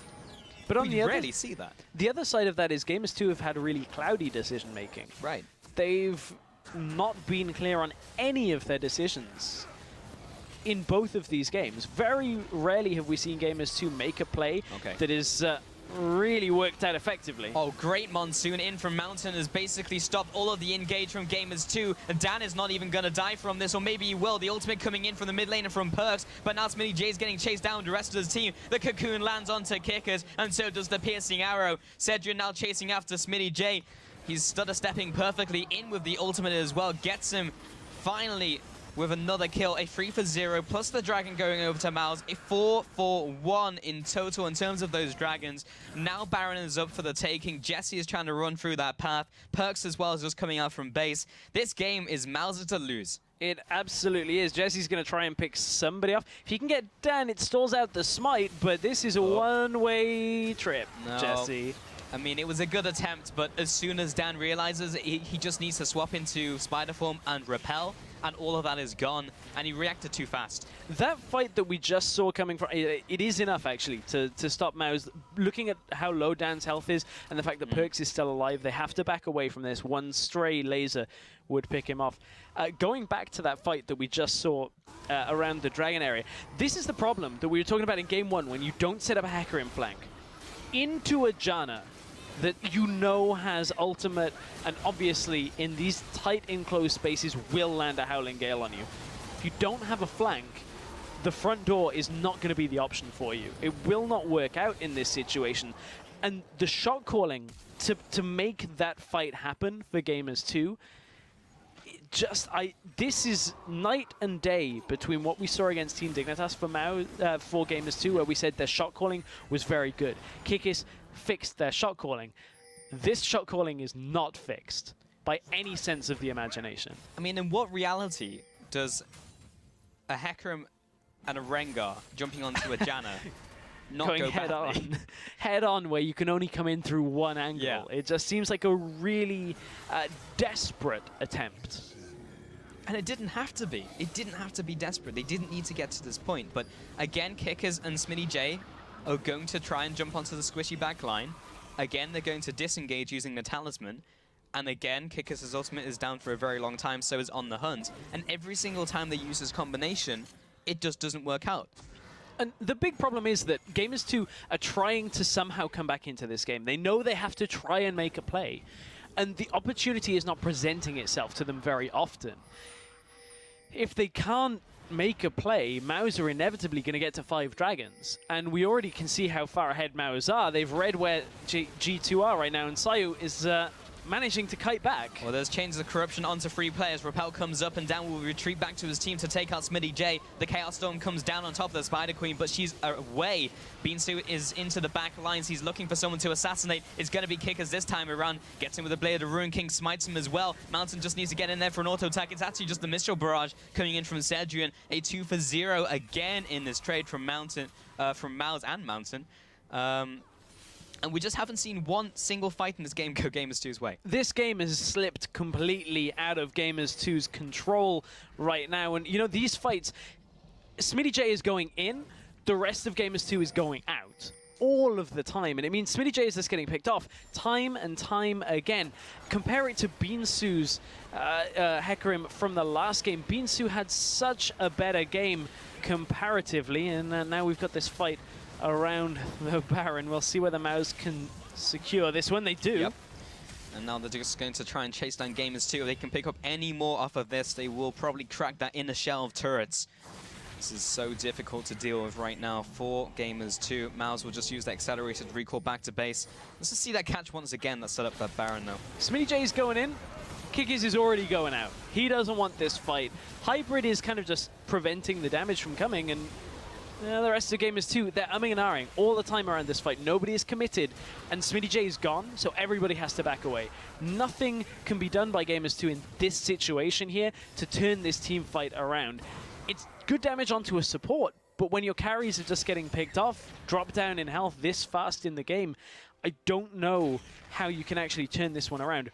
But on we rarely see that. The other side of that is Gamers2 have had really cloudy decision-making. Right. They've not been clear on any of their decisions in both of these games. Very rarely have we seen Gamers2 make a play that is really worked out effectively. Oh, great Monsoon in from Mountain has basically stopped all of the engage from Gamers2. Dan is not even going to die from this, or maybe he will. The ultimate coming in from the mid lane and from Perks, but now smittyj is getting chased down with the rest of his team. The Cocoon lands onto Kickers, and so does the Piercing Arrow. Cedric now chasing after smittyj. He's stutter-stepping perfectly in with the ultimate as well. Gets him finally with another kill, a 3-for-0, plus the Dragon going over to Mouse, a 4-for-1 in total in terms of those Dragons. Now Baron is up for the taking. Jesse is trying to run through that path. Perks as well is just coming out from base. This game is Mouse's to lose. It absolutely is. Jesse's going to try and pick somebody off. If he can get Dan, it stalls out the smite, but this is a one-way trip, Jesse. I mean, it was a good attempt, but as soon as Dan realizes he just needs to swap into Spider Form and Repel, and all of that is gone, and he reacted too fast. That fight that we just saw coming from, it is enough, actually, to stop Mouse. Looking at how low Dan's health is, and the fact that Perks is still alive, they have to back away from this. One stray laser would pick him off. Going back to that fight that we just saw around the Dragon area, this is the problem that we were talking about in Game 1, when you don't set up a hacker in flank. Into a Janna that you know has ultimate, and obviously in these tight enclosed spaces will land a Howling Gale on you. If you don't have a flank, the front door is not going to be the option for you. It will not work out in this situation. And the shot calling to make that fight happen for Gamers2, this is night and day between what we saw against Team Dignitas for Gamers2, where we said their shot calling was very good. Kikis fixed their shot calling. This shot calling is not fixed by any sense of the imagination. I mean, in what reality does a Hecarim and a Rengar jumping onto a Janna not going go head badly? on? Head on, where you can only come in through one angle. Yeah. It just seems like a really desperate attempt. And it didn't have to be. It didn't have to be desperate. They didn't need to get to this point. But again, Kickers and smittyj are going to try and jump onto the squishy back line. Again, they're going to disengage using the Talisman. And again, Kickers' ultimate is down for a very long time, so is On the Hunt. And every single time they use this combination, it just doesn't work out. And the big problem is that Gamers2 are trying to somehow come back into this game. They know they have to try and make a play. And the opportunity is not presenting itself to them very often. If they can't make a play, Mouse are inevitably going to get to 5 Dragons. And we already can see how far ahead Mouse are. They've read where G2 are right now, and Sayu is managing to kite back. Well, there's Chains of Corruption onto 3 players. Repel comes up and down will retreat back to his team to take out smittyj. The Chaos Storm comes down on top of the Spider Queen, but she's away. Beansu is into the back lines. He's looking for someone to assassinate. It's going to be Kickers this time around. Gets him with a Blade of Ruin King, smites him as well. Mountain just needs to get in there for an auto attack. It's actually just the Mistral Barrage coming in from Cedrian. A 2-for-0 again in this trade from Mountain, from Mouse and Mountain. And we just haven't seen one single fight in this game go Gamers2's way. This game has slipped completely out of Gamers2's control right now. And, you know, these fights, Smitty J is going in, the rest of Gamers2 is going out all of the time. And it means Smitty J is just getting picked off time and time again. Compare it to Beansu's Hecarim from the last game. Beansu had such a better game comparatively, and now we've got this fight around the Baron. We'll see whether Mouse can secure this one. They do. Yep. And now they're just going to try and chase down Gamers2. If they can pick up any more off of this, they will probably crack that inner shell of turrets. This is so difficult to deal with right now for Gamers2. Mouse will just use the accelerated recall back to base. Let's just see that catch once again that set up that Baron though. Smitty J is going in. Kikis is already going out. He doesn't want this fight. Hybrid is kind of just preventing the damage from coming, and the rest of the Gamers2, they're umming and ahhing all the time around this fight. Nobody is committed, and Smitty J is gone, so everybody has to back away. Nothing can be done by Gamers2 in this situation here to turn this team fight around. It's good damage onto a support, but when your carries are just getting picked off, drop down in health this fast in the game, I don't know how you can actually turn this one around.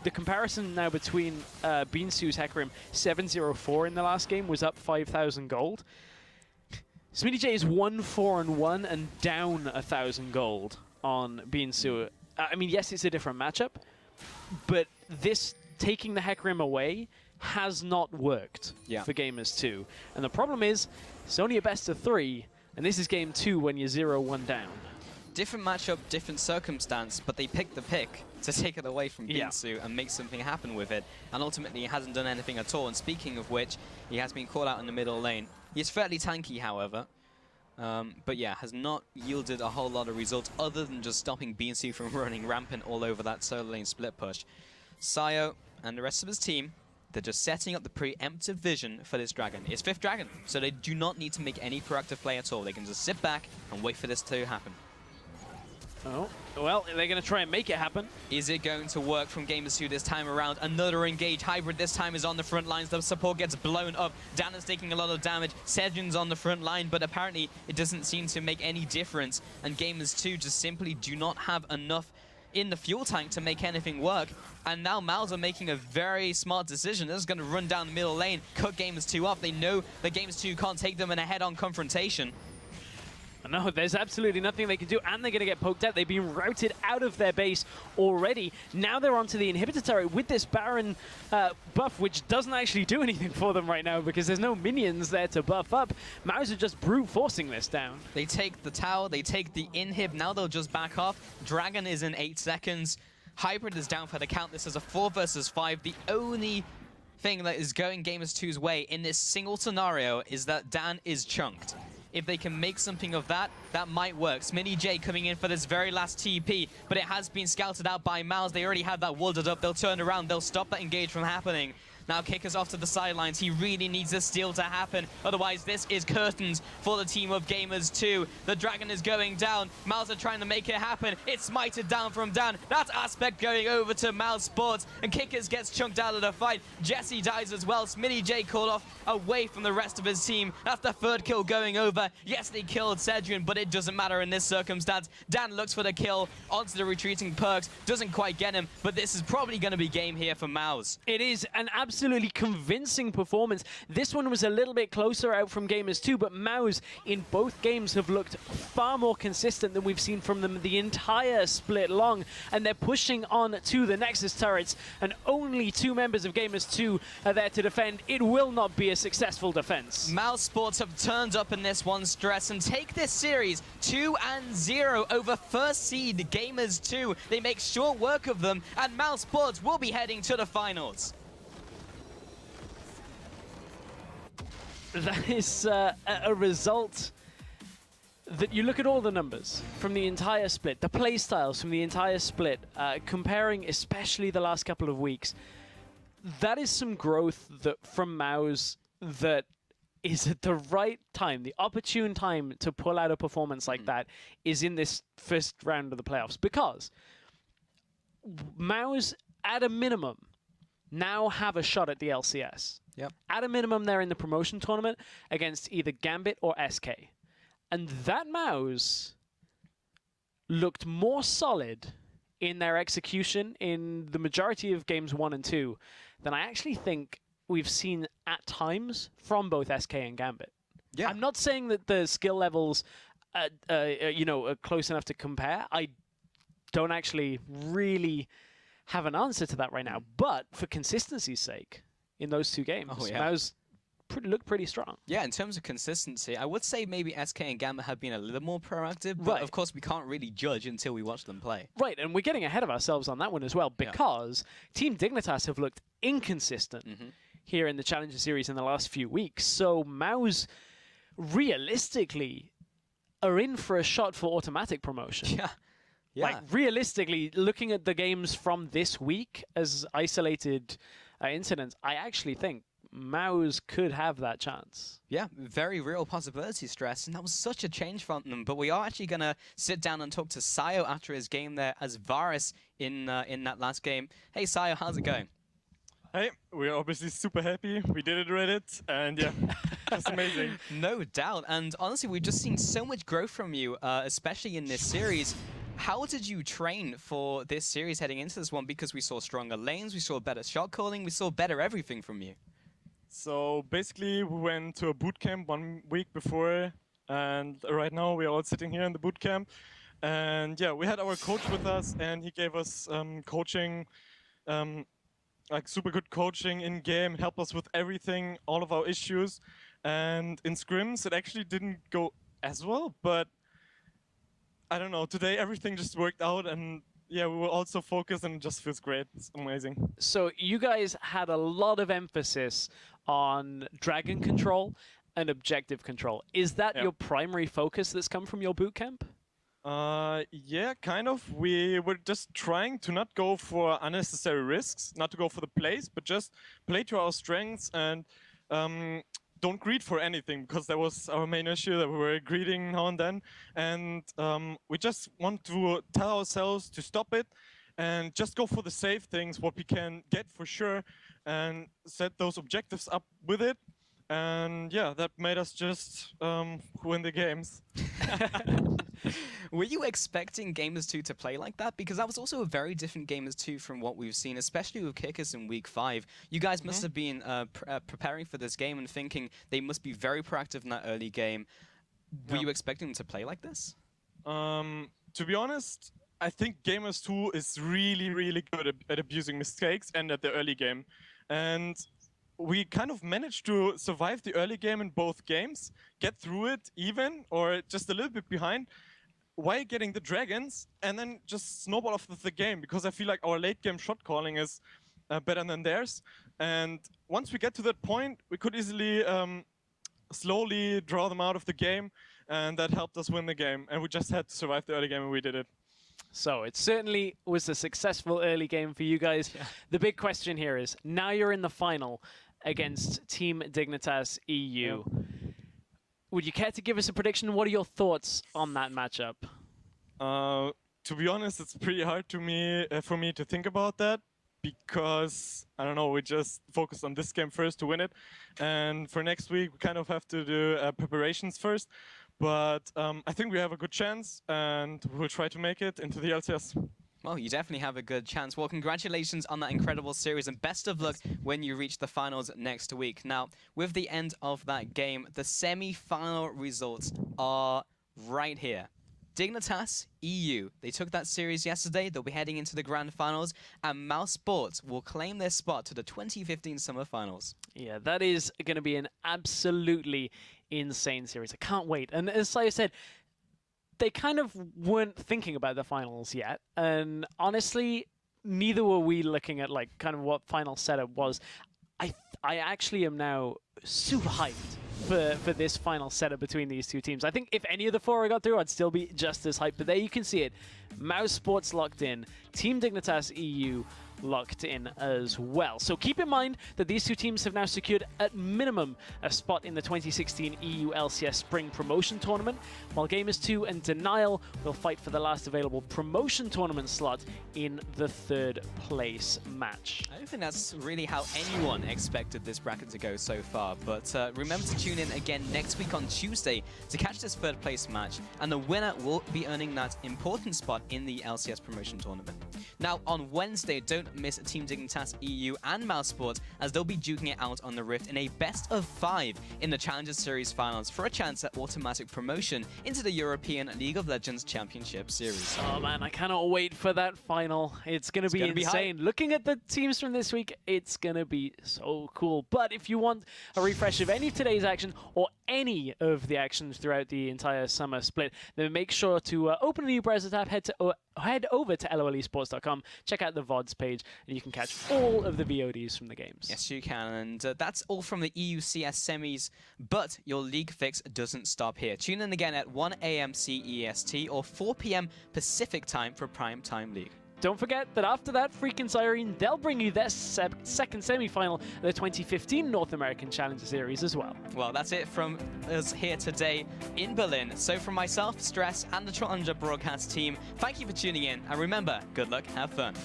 The comparison now between Beansu's Hecarim 704 in the last game was up 5,000 gold. Smitty J is 1-4-1 and down 1,000 gold on Beansu. I mean, yes, it's a different matchup, but this taking the Hecarim away has not worked for Gamers2. And the problem is, it's only a best of 3, and this is game 2 when you're 0-1 down. Different matchup, different circumstance, but they picked the pick to take it away from Beansu and make something happen with it. And ultimately, he hasn't done anything at all. And speaking of which, he has been called out in the middle lane. He's fairly tanky, however. But yeah, has not yielded a whole lot of results other than just stopping Beansu from running rampant all over that solo lane split push. Sayo and the rest of his team, they're just setting up the preemptive vision for this dragon. It's 5th dragon, so they do not need to make any proactive play at all. They can just sit back and wait for this to happen. Oh, well, they're going to try and make it happen. Is it going to work from Gamers2 this time around? Another engage. Hybrid this time is on the front lines. The support gets blown up. Dan is taking a lot of damage. Sejun's on the front line, but apparently it doesn't seem to make any difference. And Gamers2 just simply do not have enough in the fuel tank to make anything work. And now Mouse are making a very smart decision. This is going to run down the middle lane, cut Gamers2 off. They know that Gamers2 can't take them in a head-on confrontation. No, there's absolutely nothing they can do, and they're going to get poked out. They've been routed out of their base already. Now they're onto the inhibitor turret with this Baron buff, which doesn't actually do anything for them right now because there's no minions there to buff up. Mouse are just brute forcing this down. They take the tower, they take the inhib, now they'll just back off. Dragon is in 8 seconds. Hybrid is down for the count. This is a 4 versus 5. The only thing that is going Gamers2's way in this single scenario is that Dan is chunked. If they can make something of that, that might work. Smitty J coming in for this very last TP, but it has been scouted out by Mouse. They already have that walled up. They'll turn around. They'll stop that engage from happening. Now Kicker's off to the sidelines. He really needs a steal to happen. Otherwise, this is curtains for the team of Gamers2. The Dragon is going down. Mouse are trying to make it happen. It's smited down from Dan. That's Aspect going over to mousesports. And Kickers gets chunked out of the fight. Jesse dies as well. Smitty J called off away from the rest of his team. That's the 3rd kill going over. Yes, they killed Sejun, but it doesn't matter in this circumstance. Dan looks for the kill onto the retreating Perks. Doesn't quite get him, but this is probably going to be game here for Mouse. It is an absolutely convincing performance. This one was a little bit closer out from Gamers2, but Mouse in both games have looked far more consistent than we've seen from them the entire split long, and they're pushing on to the Nexus turrets, and only 2 members of Gamers2 are there to defend. It will not be a successful defense. mousesports have turned up in this one, Stress, and take this series 2-0 over first seed Gamers2. They make short work of them, and mousesports will be heading to the finals. That is a result that you look at all the numbers from the entire split, the play styles from the entire split, comparing especially the last couple of weeks. That is some growth from Mouse that is at the right time. The opportune time to pull out a performance like that is in this first round of the playoffs, because Mouse, at a minimum, now have a shot at the LCS. Yep. At a minimum, they're in the promotion tournament against either Gambit or SK. And that Mouse looked more solid in their execution in the majority of games 1 and 2 than I actually think we've seen at times from both SK and Gambit. Yeah. I'm not saying that the skill levels, are close enough to compare. I don't actually really have an answer to that right now. But for consistency's sake, in those 2 games, MOUZ looked pretty strong. Yeah, in terms of consistency, I would say maybe SK and Gambit have been a little more proactive, but of course we can't really judge until we watch them play. Right, and we're getting ahead of ourselves on that one as well, because Team Dignitas have looked inconsistent here in the Challenger Series in the last few weeks. So MOUZ realistically are in for a shot for automatic promotion. Yeah. Like, realistically, looking at the games from this week as isolated incidents, I actually think MOUZ could have that chance. Yeah, very real possibility, Stress, and that was such a change from them. But we are actually going to sit down and talk to Sayo after his game there as Varus in that last game. Hey, Sayo, how's it going? Hey, we're obviously super happy. We did it Reddit, and yeah, that's amazing. No doubt, and honestly, we've just seen so much growth from you, especially in this series. How did you train for this series heading into this one? Because we saw stronger lanes, we saw better shot calling, we saw better everything from you. So basically, we went to a boot camp 1 week before, and right now we're all sitting here in the boot camp. And yeah, we had our coach with us, and he gave us coaching, like super good coaching in game, helped us with everything, all of our issues. And in scrims, it actually didn't go as well, but I don't know. Today, everything just worked out, and yeah, we were all so focused, and it just feels great. It's amazing. So you guys had a lot of emphasis on dragon control and objective control. Is that your primary focus that's come from your bootcamp? Yeah, kind of. We were just trying to not go for unnecessary risks, not to go for the plays, but just play to our strengths and don't greed for anything, because that was our main issue, that we were greeding now and then. And we just want to tell ourselves to stop it and just go for the safe things, what we can get for sure, and set those objectives up with it. And yeah, that made us just win the games. Were you expecting Gamers2 to play like that? Because that was also a very different Gamers2 from what we've seen, especially with Kickers in Week 5. You guys must have been preparing for this game and thinking they must be very proactive in that early game. Were you expecting them to play like this? To be honest, I think Gamers2 is really, really good at abusing mistakes and at the early game. And we kind of managed to survive the early game in both games, get through it even, or just a little bit behind, while getting the dragons, and then just snowball off the game, because I feel like our late game shot calling is better than theirs. And once we get to that point, we could easily slowly draw them out of the game, and that helped us win the game. And we just had to survive the early game, and we did it. So it certainly was a successful early game for you guys. The big question here is, now you're in the final against Team Dignitas EU. Would you care to give us a prediction? What are your thoughts on that matchup? To be honest, it's pretty hard for me to think about that, because, I don't know, we just focused on this game first to win it. And for next week, we kind of have to do preparations first. But I think we have a good chance, and we'll try to make it into the LCS. Well, you definitely have a good chance. Well, congratulations on that incredible series, and best of luck when you reach the finals next week. Now, with the end of that game, the semi-final results are right here. Dignitas EU, they took that series yesterday. They'll be heading into the grand finals, and mousesports will claim their spot to the 2015 summer finals. Yeah, that is going to be an absolutely insane series. I can't wait. And as I said, they kind of weren't thinking about the finals yet, and honestly, neither were we looking at like kind of what final setup was. I actually am now super hyped for this final setup between these two teams. I think if any of the four I got through, I'd still be just as hyped. But there you can see it. mousesports locked in. Team Dignitas EU locked in as well. So keep in mind that these two teams have now secured at minimum a spot in the 2016 EU LCS Spring Promotion Tournament, while Gamers2 and Denial will fight for the last available promotion tournament slot in the 3rd place match. I don't think that's really how anyone expected this bracket to go so far, but remember to tune in again next week on Tuesday to catch this 3rd place match, and the winner will be earning that important spot in the LCS promotion tournament. Now, on Wednesday, don't miss Team Dignitas EU and mousesports, as they'll be duking it out on the Rift in a best of 5 in the Challenger Series finals for a chance at automatic promotion into the European League of Legends Championship Series. Oh man, I cannot wait for that final. It's going to be insane. Looking at the teams from this week, it's going to be so cool. But if you want a refresh of any of today's action or any of the actions throughout the entire summer split, then make sure to open a new browser tab, head over to lolesports.com, check out the VODs page, and you can catch all of the VODs from the games. Yes, you can, and that's all from the EUCS semis, but your league fix doesn't stop here. Tune in again at 1 AM CEST or 4 PM Pacific time for Prime Time League. Don't forget that after that freaking siren, they'll bring you their second semi-final of the 2015 North American Challenger Series as well. Well, that's it from us here today in Berlin. So from myself, Stress, and the Challenger broadcast team, thank you for tuning in, and remember, good luck, have fun.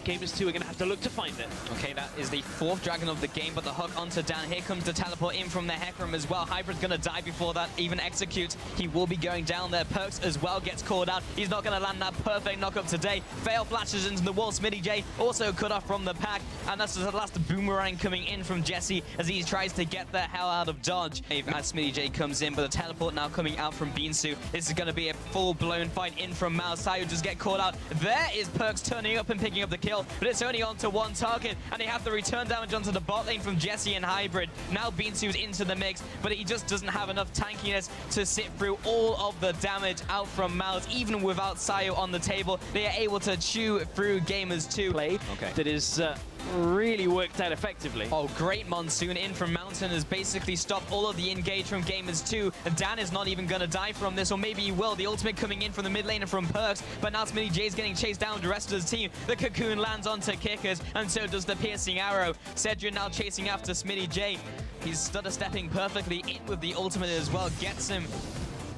Gamers2 are going to have to look to find it. Okay, that is the 4th dragon of the game, but the hook onto Dan. Here comes the teleport in from the Hecarim as well. Hybrid's going to die before that even executes. He will be going down there. Perks as well gets called out. He's not going to land that perfect knock-up today. Fail flashes into the wall. Smitty J also cut off from the pack, and that's the last boomerang coming in from Jesse as he tries to get the hell out of dodge. As Smitty J comes in, but the teleport now coming out from Beansu. This is going to be a full-blown fight in from Mouse. Sayo just get called out. There is Perks turning up and picking up the kill, but it's only onto one target, and they have the return damage onto the bot lane from Jesse and Hybrid. Now Beansu's into the mix, but he just doesn't have enough tankiness to sit through all of the damage out from Mouse. Even without Sayo on the table, they are able to chew through Gamers2. Play that is really worked out effectively. Oh, great Monsoon in from Mountain has basically stopped all of the engage from Gamers2. Dan is not even going to die from this, or maybe he will. The ultimate coming in from the mid lane and from Perks, but now Smitty J is getting chased down with the rest of the team. The Cocoon lands onto Kickers, and so does the Piercing Arrow. Cedric now chasing after Smitty J. He's stutter stepping perfectly in with the ultimate as well, gets him